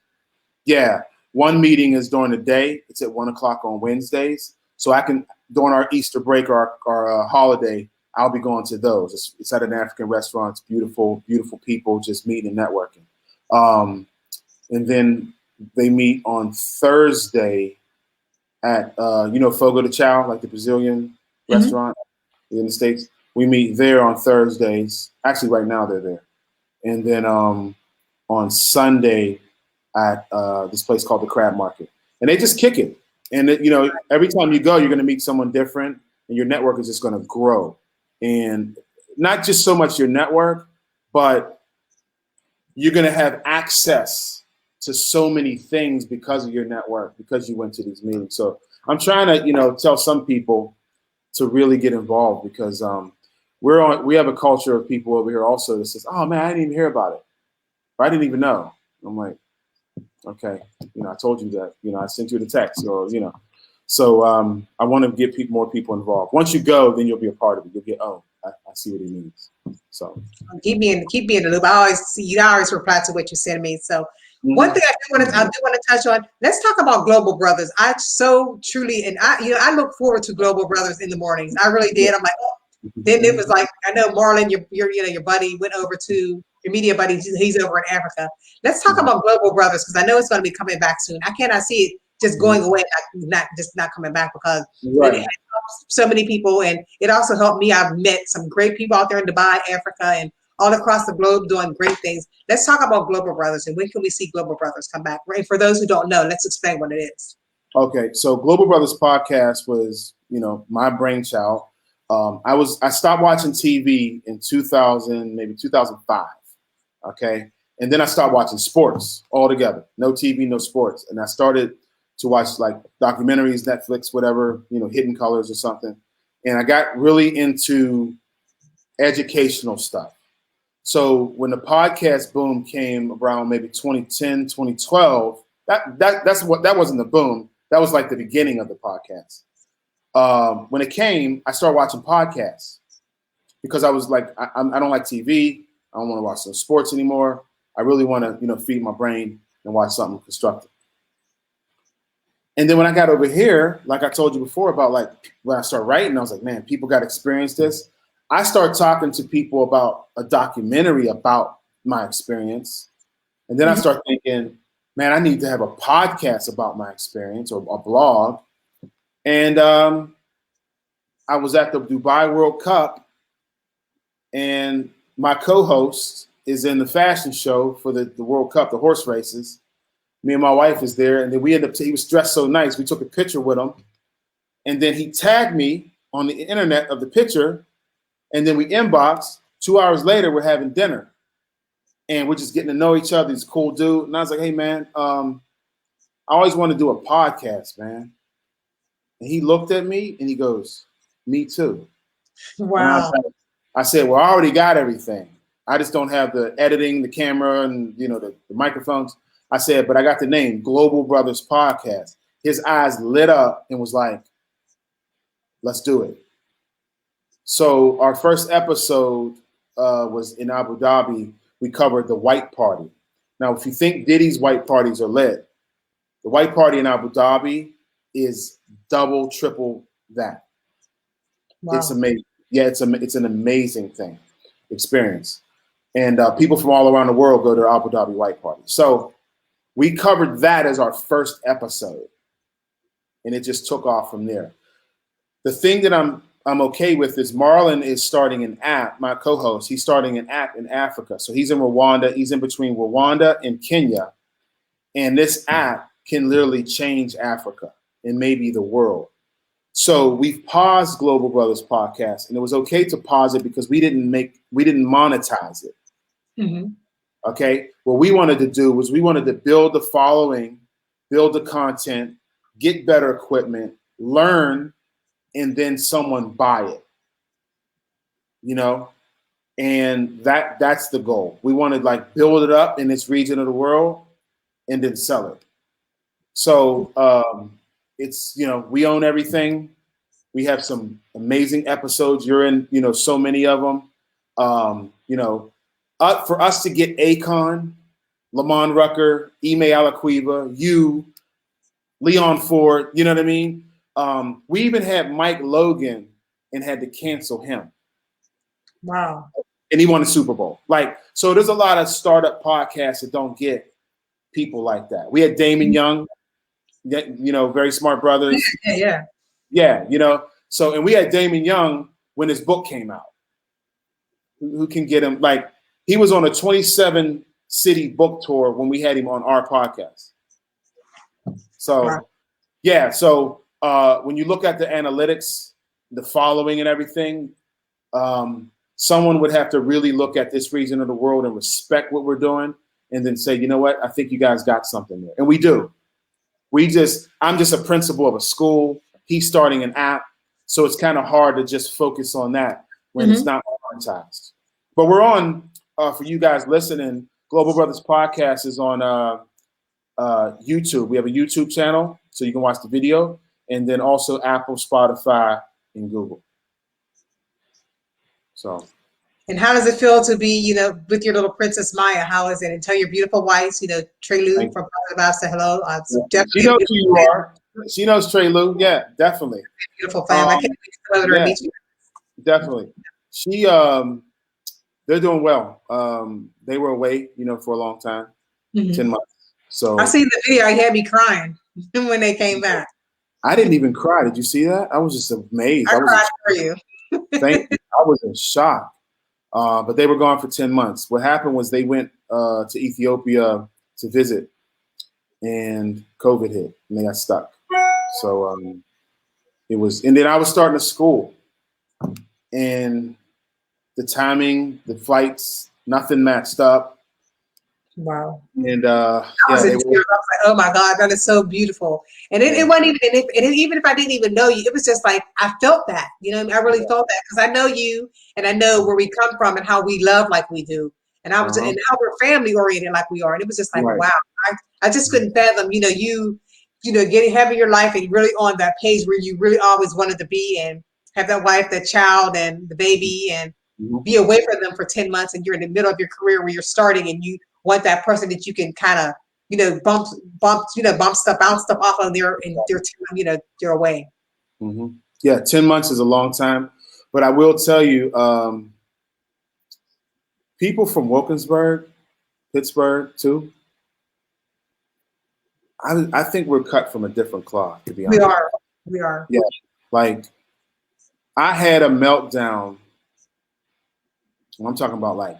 Yeah. One meeting is during the day. It's at 1 o'clock on Wednesdays. So I can, during our Easter break or our holiday, I'll be going to those. It's at an African restaurant. It's beautiful, beautiful people just meeting and networking. And then they meet on Thursday at, Fogo de Chao, like the Brazilian restaurant in the States. We meet there on Thursdays. Actually, right now they're there. And then on Sunday at this place called the Crab Market. And they just kick it. And, every time you go, you're going to meet someone different, and your network is just going to grow. And not just so much your network, but you're going to have access to so many things because of your network, because you went to these meetings. So I'm trying to, tell some people to really get involved, because we have a culture of people over here also that says, oh man, I didn't even hear about it. Or I didn't even know. I'm like, okay, I told you that, I sent you the text, or, So I want to get more people involved. Once you go, then you'll be a part of it. You'll get, I see what he means. So keep me in the loop. I always reply to what you send me. So one thing I do want to touch on. Let's talk about Global Brothers. I so truly, and I look forward to Global Brothers in the mornings. I really did. I'm like, then it was like, I know Marlon, your buddy went over to your media buddy. He's over in Africa. Let's talk about Global Brothers, because I know it's going to be coming back soon. I cannot see it just going away, not coming back, because it helped so many people, and it also helped me. I've met some great people out there in Dubai, Africa, and all across the globe doing great things. Let's talk about Global Brothers, and when can we see Global Brothers come back? And for those who don't know, let's explain what it is. Okay, so Global Brothers podcast was, my brainchild. I stopped watching TV in 2000, maybe 2005. Okay, and then I stopped watching sports altogether. No TV, no sports, and I started to watch like documentaries, Netflix, whatever, Hidden Colors or something. And I got really into educational stuff. So when the podcast boom came around maybe 2010, 2012, that wasn't the boom. That was like the beginning of the podcast. When it came, I started watching podcasts because I was like, I don't like TV. I don't want to watch some sports anymore. I really want to, feed my brain and watch something constructive. And then when I got over here, like I told you before about like when I started writing, I was like, man, people got to experience this. I started talking to people about a documentary about my experience. And then I started thinking, man, I need to have a podcast about my experience, or a blog. And I was at the Dubai World Cup, and my co-host is in the fashion show for the World Cup, the horse races. Me and my wife is there, and then he was dressed so nice. We took a picture with him, And then he tagged me on the internet of the picture. And then we inboxed. 2 hours later, we're having dinner. And we're just getting to know each other. He's a cool dude. And I was like, hey, man, I always want to do a podcast, man. And he looked at me and he goes, me too. Wow. And I said, well, I already got everything. I just don't have the editing, the camera, and the microphones. I said, but I got the name, Global Brothers Podcast. His eyes lit up and was like, let's do it. So our first episode was in Abu Dhabi. We covered the white party. Now, if you think Diddy's white parties are lit, the white party in Abu Dhabi is double, triple that. Wow. It's amazing. Yeah, it's an amazing experience. And people from all around the world go to Abu Dhabi white party. So we covered that as our first episode. And it just took off from there. The thing that I'm okay with is Marlon is starting an app, my co-host. He's starting an app in Africa. So he's in Rwanda. He's in between Rwanda and Kenya. And this app can literally change Africa and maybe the world. So we've paused Global Brothers Podcast, and it was okay to pause it because we didn't monetize it. Mm-hmm. Okay. What we wanted to do was we wanted to build the following, build the content, get better equipment, learn, and then someone buy it, and that's the goal. We want to build it up in this region of the world and then sell it. So it's, we own everything. We have some amazing episodes. You're in, so many of them. For us to get Akon, Lamont Rucker, Ime Alaquiva, you, Leon Ford, you know what I mean? We even had Mike Logan and had to cancel him. Wow. And he won the Super Bowl. So there's a lot of startup podcasts that don't get people like that. We had Damon Young, very smart brothers. Yeah. So, and we had Damon Young when his book came out. Who can get him? He was on a 27 city book tour when we had him on our podcast. So, wow. Yeah. So when you look at the analytics, the following and everything, someone would have to really look at this region of the world and respect what we're doing and then say, you know what, I think you guys got something there. And we do. I'm just a principal of a school. He's starting an app. So it's kind of hard to just focus on that when it's not monetized. But we're on, for you guys listening, Global Brothers Podcast is on YouTube. We have a YouTube channel, so you can watch the video, and then also Apple, Spotify, and Google. So. And how does it feel to be, with your little Princess Maya? How is it? And tell your beautiful wife, Trey Lou from About say hello. She knows who you are. She knows Trey Lou. Yeah, definitely. Beautiful family. I can't wait to come over and meet you. Definitely. They're doing well. They were away, for a long time, 10 months. So I seen the video. It had me crying when they came back. I didn't even cry. Did you see that? I was just amazed. I cried for you. Thank you. I was in shock. But they were gone for 10 months. What happened was they went to Ethiopia to visit, and COVID hit, and they got stuck. So it was, and then I was starting a school, and the timing, the flights, nothing matched up. Wow. And I was like, oh my God, that is so beautiful. And it wasn't even, and even if I didn't even know you, it was just like, I felt that, I really felt that because I know you and I know where we come from and how we love like we do. And I was, and how we're family oriented like we are. And it was just like, wow, I just couldn't fathom, you having your life and really on that page where you really always wanted to be and have that wife, that child and the baby and be away from them for 10 months. And you're in the middle of your career where you're starting and you want that person that you can kind of, bump stuff, bounce stuff off of their away. Mm-hmm. Yeah, 10 months is a long time, but I will tell you, people from Wilkinsburg, Pittsburgh too. I think we're cut from a different cloth, to be honest. We are. Yeah, I had a meltdown. I'm talking about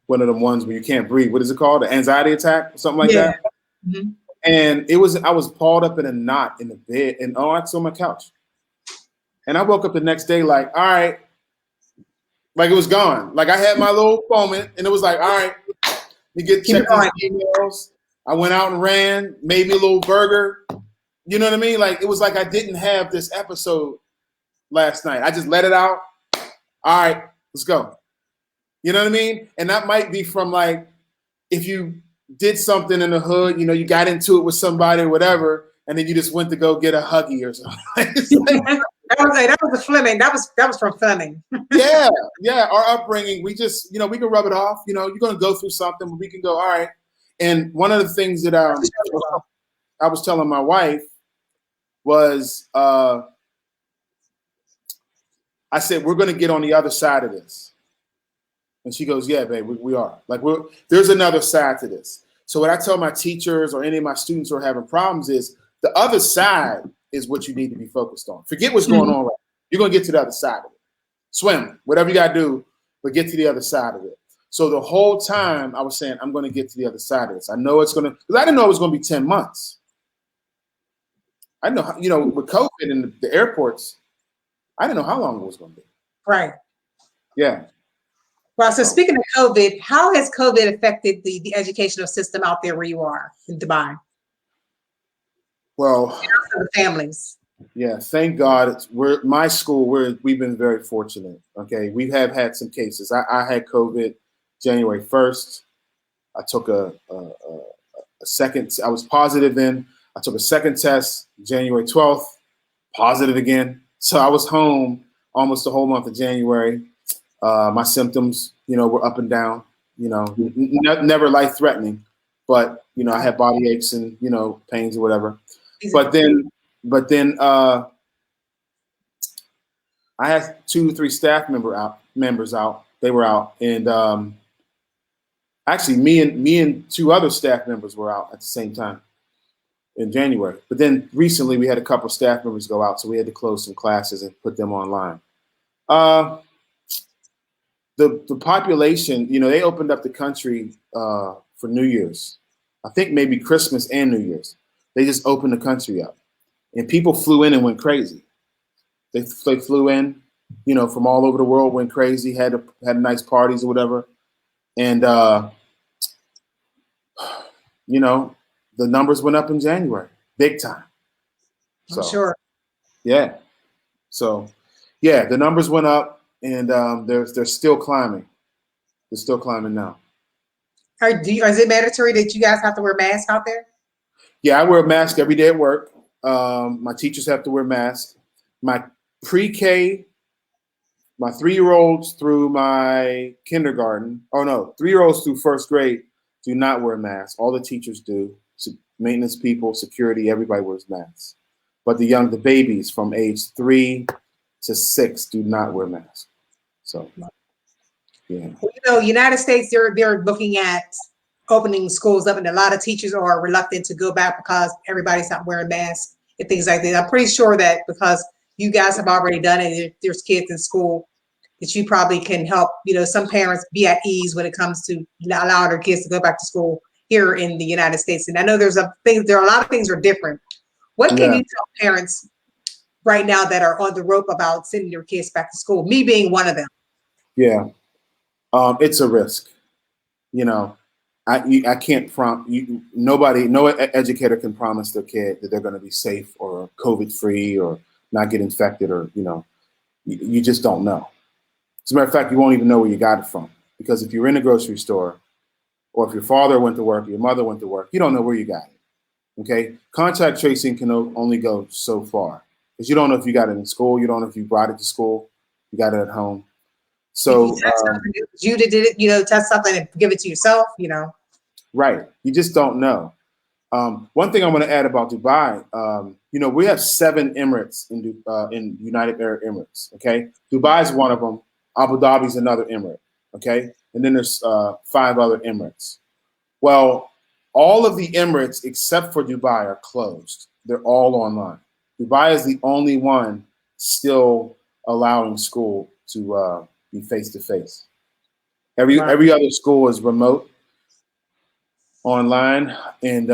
one of the ones where you can't breathe. What is it called? The anxiety attack or something like that. Mm-hmm. And I was balled up in a knot in the bed, and it's on my couch. And I woke up the next day like, all right, like it was gone. Like I had my little moment, and it was like, all right, check these emails. I went out and ran, made me a little burger. You know what I mean? Like it was like I didn't have this episode last night. I just let it out. All right, let's go. You know what I mean? And that might be from like if you did something in the hood, you know, you got into it with somebody or whatever, and then you just went to go get a huggy or something. That was a Fleming. That was from Fleming. Yeah. Our upbringing, we just, you know, we can rub it off. You know, you're going to go through something, but we can go, all right. And one of the things that I was telling my wife was, I said, we're going to get on the other side of this. And she goes, yeah, babe, we are. Like, there's another side to this. So what I tell my teachers or any of my students who are having problems is the other side is what you need to be focused on. Forget what's going on right now. You're going to get to the other side of it. Swim, whatever you got to do, but get to the other side of it. So the whole time I was saying, I'm going to get to the other side of this. I know it's going to, because I didn't know it was going to be 10 months. I know, you know, with COVID in the airports, I didn't know how long it was going to be. Right. Yeah. Well, so speaking of COVID, how has COVID affected the educational system out there where you are in Dubai? Well, the families. Yeah, thank God. My school. We've been very fortunate. Okay, we have had some cases. I had COVID January 1st. I took a second. I was positive then. I took a second test January 12th. Positive again. So I was home almost the whole month of January. My symptoms, you know, were up and down. You know, never life threatening, but you know, I had body aches and you know pains or whatever. But then I had 2 or 3 staff members out. They were out, and actually, me and 2 other staff members were out at the same time in January. But then recently, we had a couple of staff members go out, so we had to close some classes and put them online. The population, you know, they opened up the country for New Year's. I think maybe Christmas and New Year's. They just opened the country up. And people flew in and went crazy. They flew in, you know, from all over the world, went crazy, had nice parties or whatever. And, you know, the numbers went up in January, big time. So, I'm sure. Yeah. So, yeah, the numbers went up, and they're still climbing. They're still climbing now. Is it mandatory that you guys have to wear masks out there? Yeah, I wear a mask every day at work. My teachers have to wear masks. My pre-K, my 3-year-olds through my kindergarten. Oh no, 3-year-olds through 1st grade do not wear masks. All the teachers do. Maintenance people, security, everybody wears masks. But the babies from age 3 to 6 do not wear masks. So, yeah. Well, you know, United States, they're looking at opening schools up, and a lot of teachers are reluctant to go back because everybody's not wearing masks and things like that. I'm pretty sure that because you guys have already done it, there's kids in school that you probably can help, you know, some parents be at ease when it comes to allowing their kids to go back to school here in the United States. And I know there are a lot of things are different. What can you tell parents right now that are on the rope about sending their kids back to school? Me being one of them. Yeah, it's a risk. You know, I can't prompt you. No educator can promise their kid that they're going to be safe or COVID-free or not get infected, or you know, you just don't know. As a matter of fact, you won't even know where you got it from, because if you're in a grocery store, or if your father went to work, or your mother went to work, you don't know where you got it. Okay, contact tracing can only go so far, because you don't know if you got it in school, you don't know if you brought it to school, you got it at home. So you did it, you know, test something and give it to yourself, you know. Right, you just don't know. One thing I want to add about Dubai, you know, we have 7 Emirates in United Arab Emirates. Okay, Dubai is one of them. Abu Dhabi is another Emirate. Okay, and then there's 5 other Emirates. Well, all of the Emirates except for Dubai are closed. They're all online. Dubai is the only one still allowing school to be face-to-face. Every other school is remote, online, and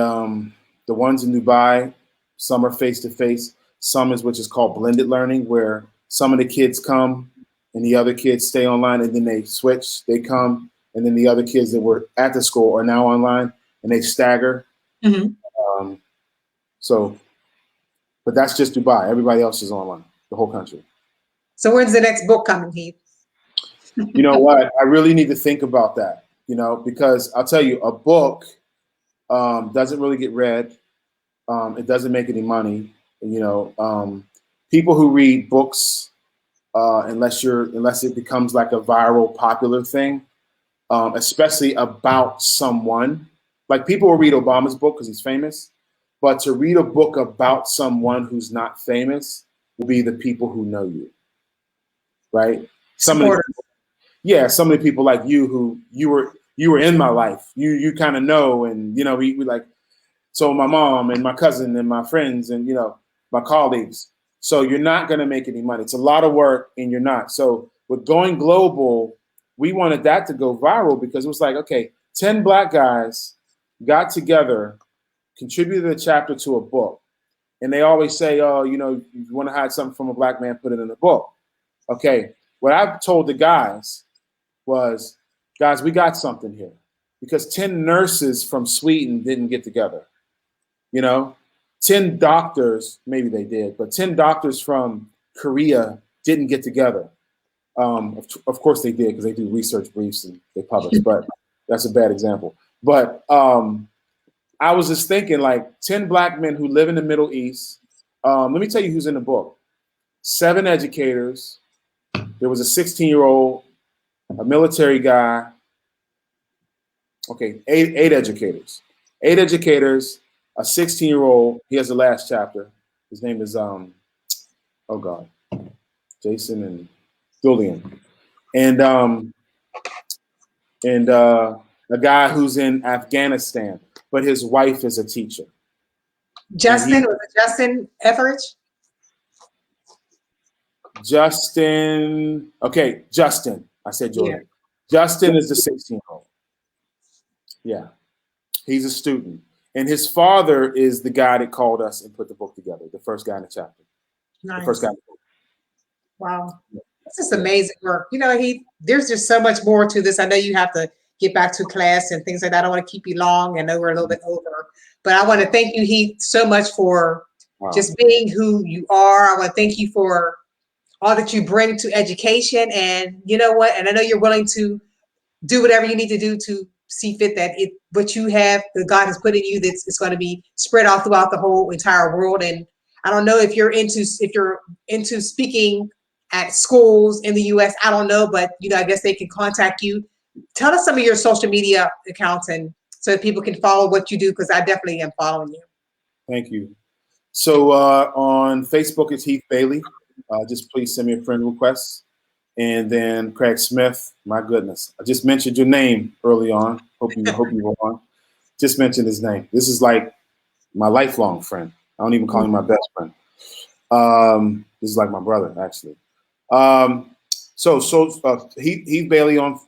The ones in Dubai, some are face-to-face, some is which is called blended learning, where some of the kids come and the other kids stay online, and then they switch. They come, and then the other kids that were at the school are now online, and they stagger. Mm-hmm. So, but that's just Dubai. Everybody else is online, the whole country. So when's the next book coming, Heath? You know what? I really need to think about that, you know, because I'll tell you, a book doesn't really get read. It doesn't make any money. You know, people who read books, unless it becomes like a viral popular thing, especially about someone, like people will read Obama's book because he's famous, but to read a book about someone who's not famous will be the people who know you, right? Some of the people like you who you were in my life, you kind of know, and you know we like. So my mom and my cousin and my friends and, you know, my colleagues. So you're not going to make any money. It's a lot of work and you're not. So with going global, we wanted that to go viral because it was like, okay, 10 Black guys got together, contributed a chapter to a book. And they always say, oh, you know, you want to hide something from a Black man, put it in a book. Okay. What I told the guys was, guys, we got something here because 10 nurses from Sweden didn't get together. You know, 10 doctors, maybe they did, but 10 doctors from Korea didn't get together. Of course they did because they do research briefs and they publish, but that's a bad example. But I was just thinking like 10 Black men who live in the Middle East. Let me tell you who's in the book. 7 educators. There was a 16-year-old, a military guy. Okay, eight educators. 8 educators. A 16-year-old, he has the last chapter. His name is, oh God, Jason and Julian. And a guy who's in Afghanistan, but his wife is a teacher. Justin, was it Justin Etheridge? Justin, okay, Justin. I said Julian. Yeah. Justin is the 16-year-old. Yeah, he's a student. And his father is the guy that called us and put the book together, the first guy in the chapter. Nice. The first guy in the book. Wow. This is amazing work. You know, there's just so much more to this. I know you have to get back to class and things like that. I don't want to keep you long. I know we're a little bit over. But I want to thank you, Heath, so much for just being who you are. I want to thank you for all that you bring to education. And you know what? And I know you're willing to do whatever you need to do to see fit that what you have, that God has put in you, that's it's going to be spread out throughout the whole entire world. And I don't know if you're into speaking at schools in the US. I don't know, but you know, I guess they can contact you. Tell us some of your social media accounts and so that people can follow what you do, because I definitely am following you. Thank you. So on Facebook, it's Heath Bailey. Just please send me a friend request. And then Craig Smith, my goodness, I just mentioned your name early on. Hope you were on. Just mentioned his name. This is like my lifelong friend. I don't even call him my best friend. This is like my brother, actually. Heath Bailey on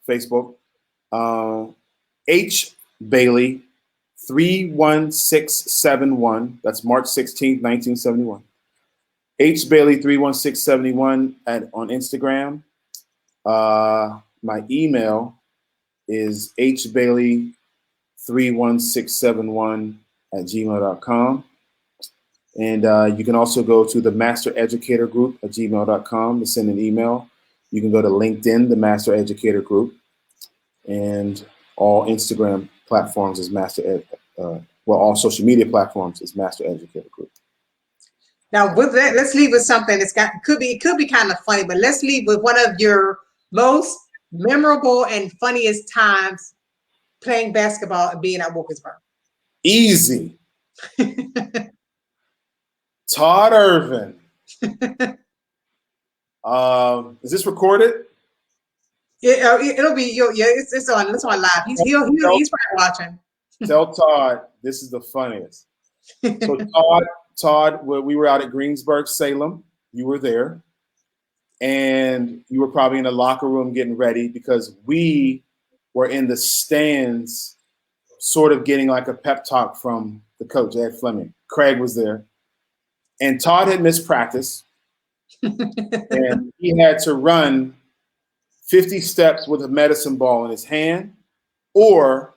Facebook. H Bailey 31671. That's March 16th, 1971. H Bailey 31671 on Instagram. My email is hbailey31671@gmail.com. And you can also go to the Master Educator Group at gmail.com to send an email. You can go to LinkedIn, the Master Educator Group, and all Instagram platforms is all social media platforms is Master Educator Group. Now, with that, let's leave with something that's could be kind of funny, but let's leave with one of your most memorable and funniest times playing basketball and being at Wilkinsburg. Easy. Todd Irvin. Is this recorded? It'll be it's on live. He's probably watching. Tell Todd this is the funniest. So Todd, we were out at Greensburg, Salem. You were there, and you were probably in the locker room getting ready because we were in the stands sort of getting like a pep talk from the coach, Ed Fleming. Craig was there. And Todd had missed practice. And he had to run 50 steps with a medicine ball in his hand or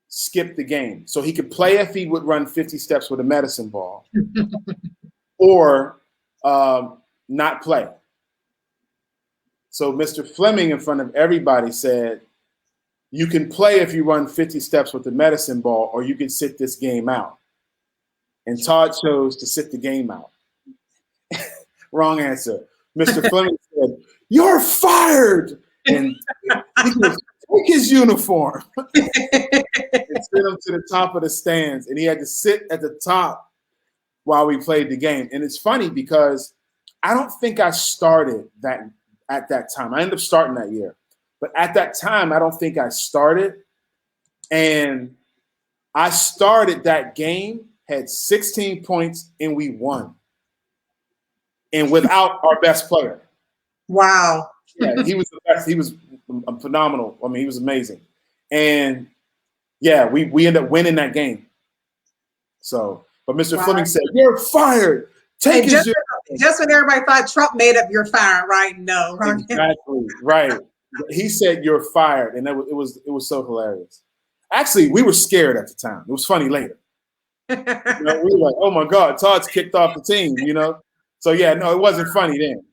skip the game. So he could play if he would run 50 steps with a medicine ball or not play. So Mr. Fleming in front of everybody said, you can play if you run 50 steps with the medicine ball, or you can sit this game out. And Todd chose to sit the game out. Wrong answer. Mr. Fleming said, you're fired. And he goes, take his uniform and sent him to the top of the stands. And he had to sit at the top while we played the game. And it's funny because I don't think I started that at that time. I ended up starting that year. But at that time, I don't think I started. And I started that game, had 16 points, and we won. And without our best player. Wow. Yeah, he was the best. He was phenomenal. I mean, he was amazing. And yeah, we ended up winning that game. So, but Mr. Fleming said, you're fired. Take his just when everybody thought Trump made up you're fired, right? No. Exactly. Right. He said you're fired. And it was so hilarious. Actually, we were scared at the time. It was funny later. We were like, oh my God, Todd's kicked off the team, So yeah, no, it wasn't funny then.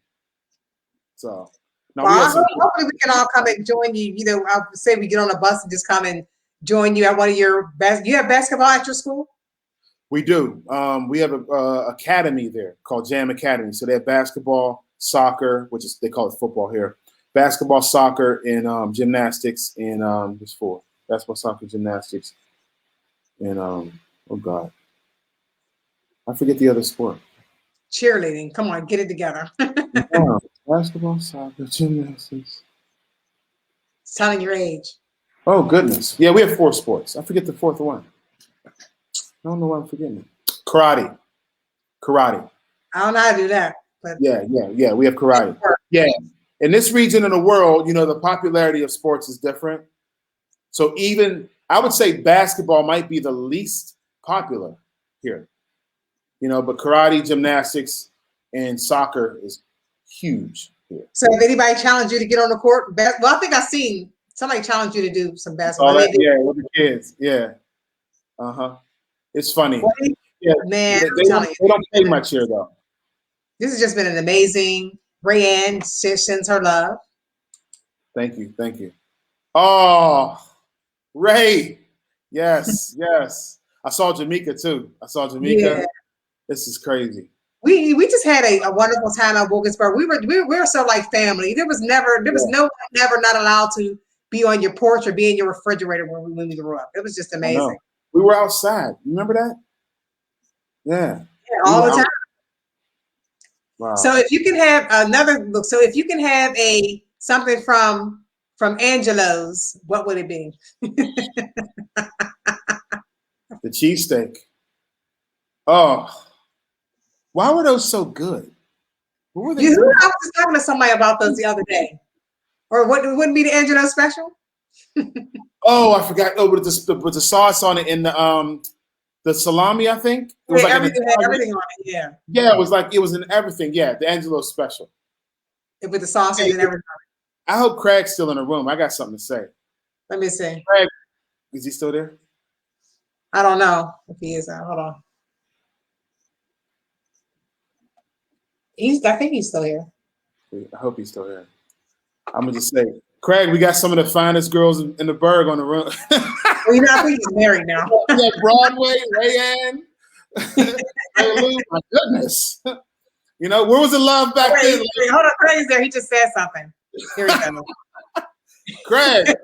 So no, hopefully we can all come and join you. I would say we get on a bus and just come and join you at one of your you have basketball at your school? We do. We have a academy there called Jam Academy. So they have basketball, soccer, which is they call it football here. Basketball, soccer, and gymnastics, and there's 4. Basketball, soccer, gymnastics, and oh God, I forget the other sport. Cheerleading. Come on, get it together. Yeah, basketball, soccer, gymnastics. It's telling your age. Oh goodness. Yeah, we have 4 sports. I forget the 4th one. I don't know why I'm forgetting it. Karate. I don't know how to do that. But Yeah. We have karate. Yeah. In this region of the world, the popularity of sports is different. So even I would say basketball might be the least popular here. But karate, gymnastics, and soccer is huge here. So if anybody challenged you to get on the court, well, I think I've seen somebody challenge you to do some basketball. Yeah, with the kids. Yeah. It's funny. Yeah, man, they don't play much here though. This has just been an amazing. Rayanne sends her love. Thank you. Oh, Ray. Yes. I saw Jamaica too. Yeah. This is crazy. We just had a wonderful time at Wilkinsburg. We were so like family. There was no one never not allowed to be on your porch or be in your refrigerator when we grew up. It was just amazing. We were outside. You remember that? Yeah. All the time. Wow. So if you can have something from Angelo's, what would it be? The cheesesteak. Oh, why were those so good? What were they? I was just talking to somebody about those the other day. Or what wouldn't be the Angelo's special? Oh, I forgot. Oh, with the sauce on it and the salami, I think. It was everything on it. Yeah. Yeah, it was in everything. Yeah, the Angelo's special. With the sausage and everything. I hope Craig's still in the room. I got something to say. Let me see. Craig, is he still there? I don't know if he is. Hold on. I think he's still here. I hope he's still here. I'm gonna just say, Craig, we got some of the finest girls in the burg on the room. Well, I think he's married now. Yeah, Broadway, Rayanne. My goodness. Where was the love back then? Hold on, Craig's there. He just said something. Here we go. Craig.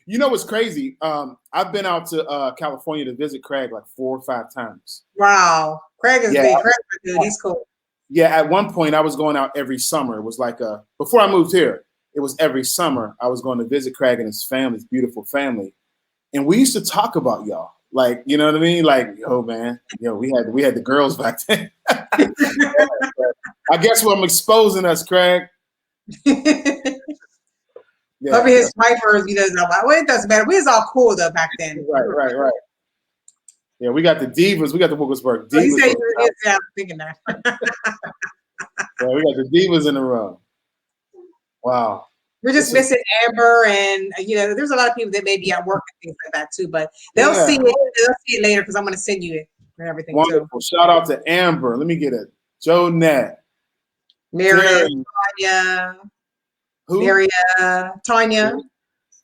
What's crazy? I've been out to California to visit Craig like 4 or 5 times. Wow. Craig is big. Craig's a dude. He's cool. Yeah, at one point I was going out every summer. It was like before I moved here, it was every summer I was going to visit Craig and his family, his beautiful family. And we used to talk about y'all. Like, you know what I mean? Like, yo, man, we had the girls back then. I guess I'm exposing us, Craig. Yeah. Over his wipers, well, it doesn't matter. We was all cool though back then. Right. Yeah, we got the divas. We got the Wilkinsburg Oh, you divas. say yeah, I'm thinking that. Yeah, we got the divas in the room. Wow. We're just missing Amber, and there's a lot of people that may be at work and things like that too. But they'll see it. They'll see it later because I'm going to send you it and everything. Wonderful. Too. Shout out to Amber. Let me get it. Jonette. Meredith, Tanya. Who? Maria, Tanya.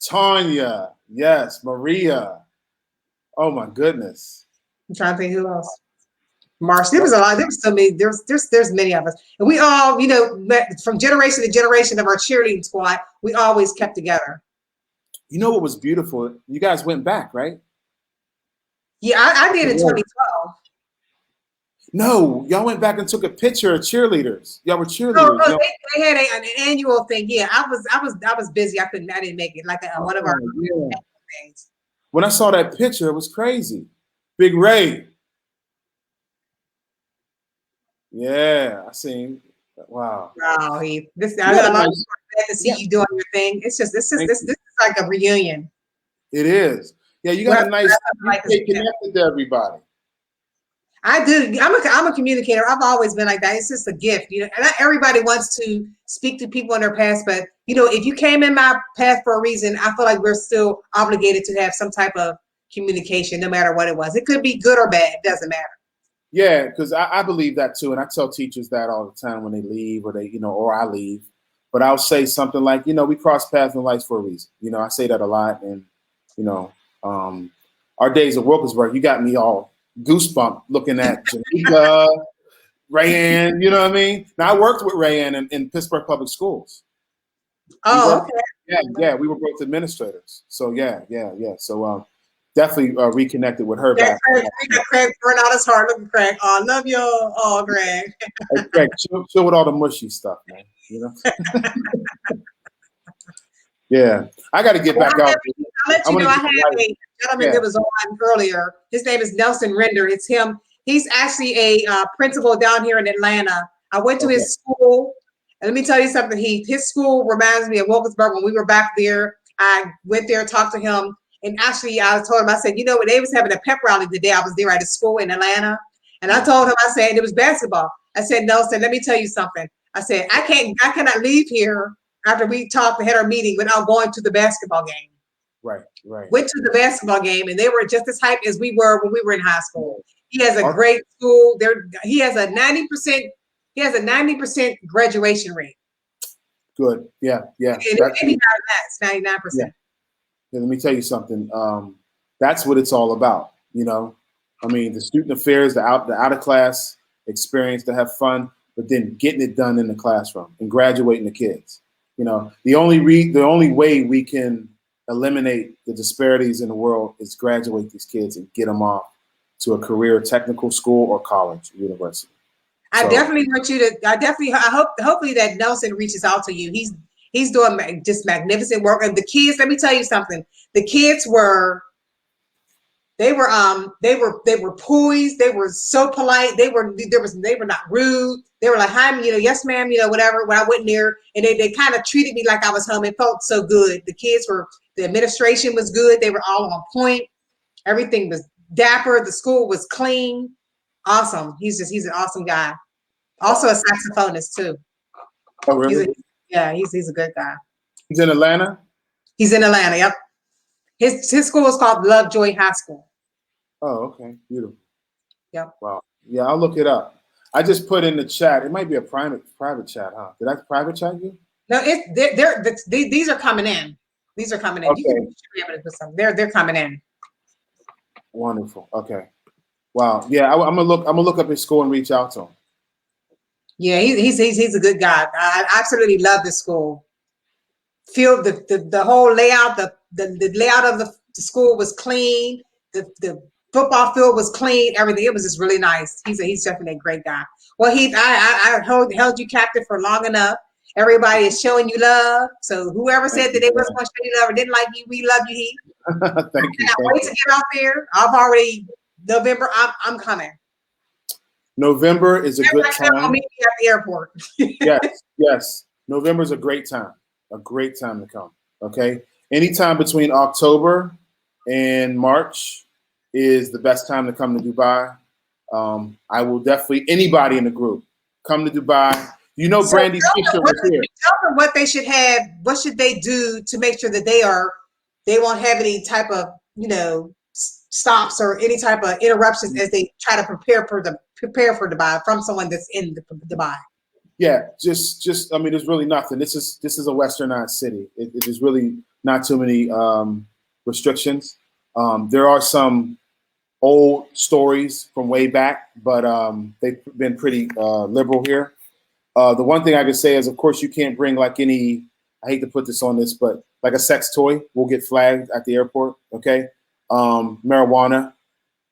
Tanya. Yes. Maria. Oh my goodness. I'm trying to think who else. Marsh. There was a lot. There was so many. There's many of us, and we all, from generation to generation of our cheerleading squad, we always kept together. You know what was beautiful? You guys went back, right? Yeah, I did in 2012. No, y'all went back and took a picture of cheerleaders. Y'all were cheerleaders. No, they had an annual thing. Yeah, I was busy. I didn't make it. Like one of our things. When I saw that picture, it was crazy. Big Ray. Yeah, I seen. Wow. Wow, Heath. I'm glad to see you doing your thing. It's just this is like a reunion. It is. Yeah, you got a nice. You stay connected to everybody. I do. I'm a communicator. I've always been like that. It's just a gift, And not everybody wants to speak to people in their past, but if you came in my path for a reason, I feel like we're still obligated to have some type of communication, no matter what it was. It could be good or bad. It doesn't matter. Yeah, because I believe that too, and I tell teachers that all the time when they leave, or or I leave. But I'll say something like, we cross paths in life for a reason. I say that a lot, and our days at Wilkinsburg, you got me all goosebump looking at Janika, Rayanne. You know what I mean? Now I worked with Rayanne in Pittsburgh Public Schools. Oh, okay. Yeah, we were both administrators. So yeah. So definitely reconnected with her back. Craig burn out his heart. Look at Craig. Oh, I love you. Oh, Craig. Hey, Craig, chill with all the mushy stuff, man. Yeah, I got to get back out. I'll let you know. I had a gentleman that was on earlier. His name is Nelson Render. It's him. He's actually a principal down here in Atlanta. I went to his school. And let me tell you something. His school reminds me of Wilkinsburg. When we were back there, I went there, talked to him. And actually, I told him, I said, when they was having a pep rally today, I was there at a school in Atlanta. And I told him, I said, and it was basketball. I said, Nelson, let me tell you something. I said, I cannot leave here after we talked and had our meeting without going to the basketball game. Right. Went to the basketball game, and they were just as hyped as we were when we were in high school. He has a great school. He has a 90%. He has a 90% graduation rate. Good. Yeah. And maybe that's 99%. Yeah, let me tell you something. That's what it's all about. I mean, the student affairs, the out of class experience to have fun, but then getting it done in the classroom and graduating the kids. The only way we can eliminate the disparities in the world is graduate these kids and get them off to a career technical school or college, university. I definitely want you to. Hopefully that Nelson reaches out to you. He's doing just magnificent work. And the kids, let me tell you something. The kids were poised. They were so polite. They were not rude. They were like, hi, yes, ma'am, whatever. When I went there, and they kind of treated me like I was home. It felt so good. The administration was good. They were all on point. Everything was dapper. The school was clean. Awesome. He's an awesome guy. Also a saxophonist too. Oh, really? He's a good guy. He's in Atlanta? He's in Atlanta, yep. His school is called Lovejoy High School. Oh, okay. Beautiful. Yep. Wow. Yeah, I'll look it up. I just put in the chat. It might be a private chat, huh? Did I private chat you? No, these are coming in. These are coming in. Okay. You should be able to put some. They're coming in. Wonderful. Okay. Wow. Yeah, I'm gonna look up his school and reach out to him. Yeah, he's a good guy. I absolutely love this school. Feel the whole layout, the layout of the school was clean. The football field was clean. Everything. It was just really nice. He's definitely a great guy. Well, Heath, I held you captive for long enough. Everybody is showing you love. So whoever said that they wasn't going to show you love or didn't like you, we love you, Heath. Thank you. I can't wait to get out there. November. I'm coming. November is a good time. I'll meet you at the airport. Yes. November is a great time. A great time to come. Okay, anytime between October and March is the best time to come to Dubai. I will definitely, anybody in the group, come to Dubai. You know, So Brandy Fisher was here. tell them what they should have. What should they do to make sure that they won't have any type of stops or any type of interruptions as they try to prepare for Dubai from someone that's in Dubai. Yeah, just I mean, there's really nothing. This is a westernized city. It is really not too many restrictions. There are some old stories from way back, but they've been pretty liberal here. The one thing I could say is, of course, you can't bring like any. I hate to put this on this, but like a sex toy will get flagged at the airport. Okay, marijuana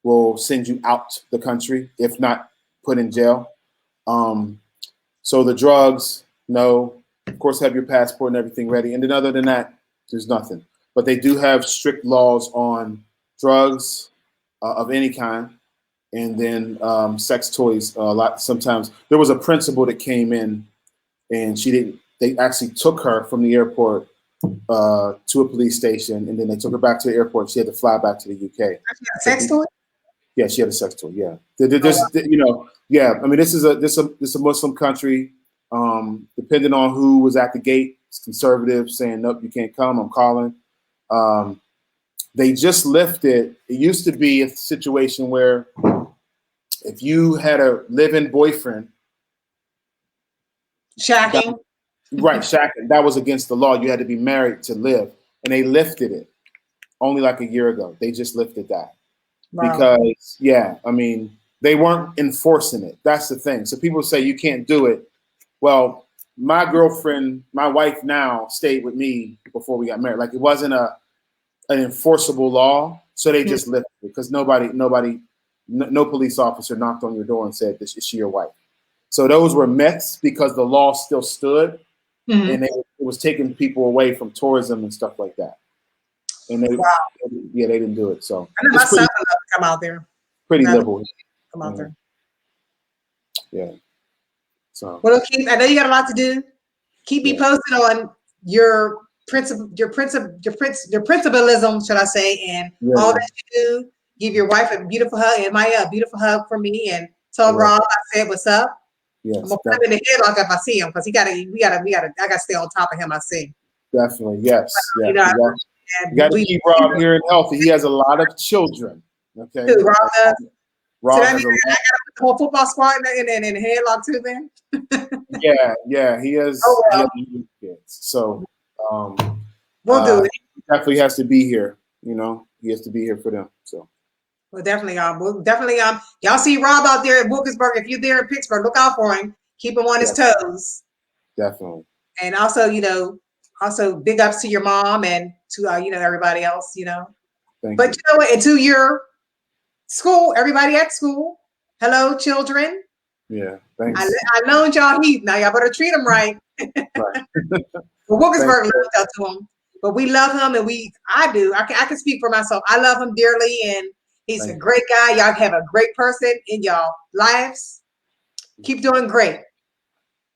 will send you out the country if not put in jail. So the drugs, no. Of course, have your passport and everything ready. And then other than that, there's nothing. But they do have strict laws on drugs of any kind, and then sex toys. A lot. Sometimes there was a principal that came in, and she didn't. They actually took her from the airport to a police station, and then they took her back to the airport. She had to fly back to the UK. Sex toy? Yeah, she had a sex toy. Yeah, yeah. I mean, this is a Muslim country. Depending on who was at the gate, it's conservative saying nope, you can't come. I'm calling. They just lifted. It used to be a situation where if you had a live-in boyfriend, shacking, shacking, that was against the law. You had to be married to live, and they lifted it only like a year ago. They just lifted that. Wow. Because, yeah, I mean, they weren't enforcing it. That's the thing. So people say you can't do it. Well, my girlfriend, my wife now, stayed with me before we got married. Like it wasn't an enforceable law, so they just lifted it because no police officer knocked on your door and said, "Is she your wife?" So those were myths because the law still stood, and it was taking people away from tourism and stuff like that. And they didn't do it. So I know my son would come out there. Pretty liberal. Come out there. Yeah. So well, Keith, I know you got a lot to do. Keep me posted on your principalism, should I say, and all that you do. Give your wife a beautiful hug and Maya a beautiful hug for me, and tell Rob I said what's up. Yes, I'm gonna put him in the headlock if I see him because we gotta. I gotta stay on top of him. I see. Definitely, yes. You got to keep Rob here and healthy. He has a lot of children. Okay. Who, Rob does? Rob so that means I got to put the whole football squad in the headlock too. Then. yeah, he has. Oh, well. He has kids. So we'll do it. He definitely has to be here. You know, he has to be here for them. So. Well, definitely, y'all see Rob out there at Wilkinsburg. If you're there in Pittsburgh, look out for him. Keep him on his toes. Definitely. And also, also big ups to your mom and to everybody else. Thank but you. You know what? And to your school, everybody at school. Hello, children. Yeah, thanks. I loaned y'all Heath. Now y'all better treat him right. Right. Well, Wilkinsburg loves out to him, but we love him, and I can speak for myself. I love him dearly, and he's a great guy. Y'all have a great person in y'all lives. Keep doing great.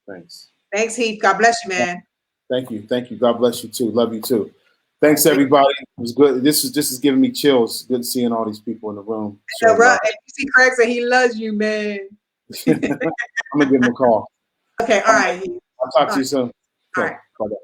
Thanks. Thanks, Heath. God bless you, man. Thank you. God bless you too. Love you too. Thanks, everybody. It was good. This is giving me chills. Good seeing all these people in the room. So, right. And you see Craig said he loves you, man. I'm gonna give him a call. Okay. All right. I'll talk to you soon. Okay, all right. Bye-bye.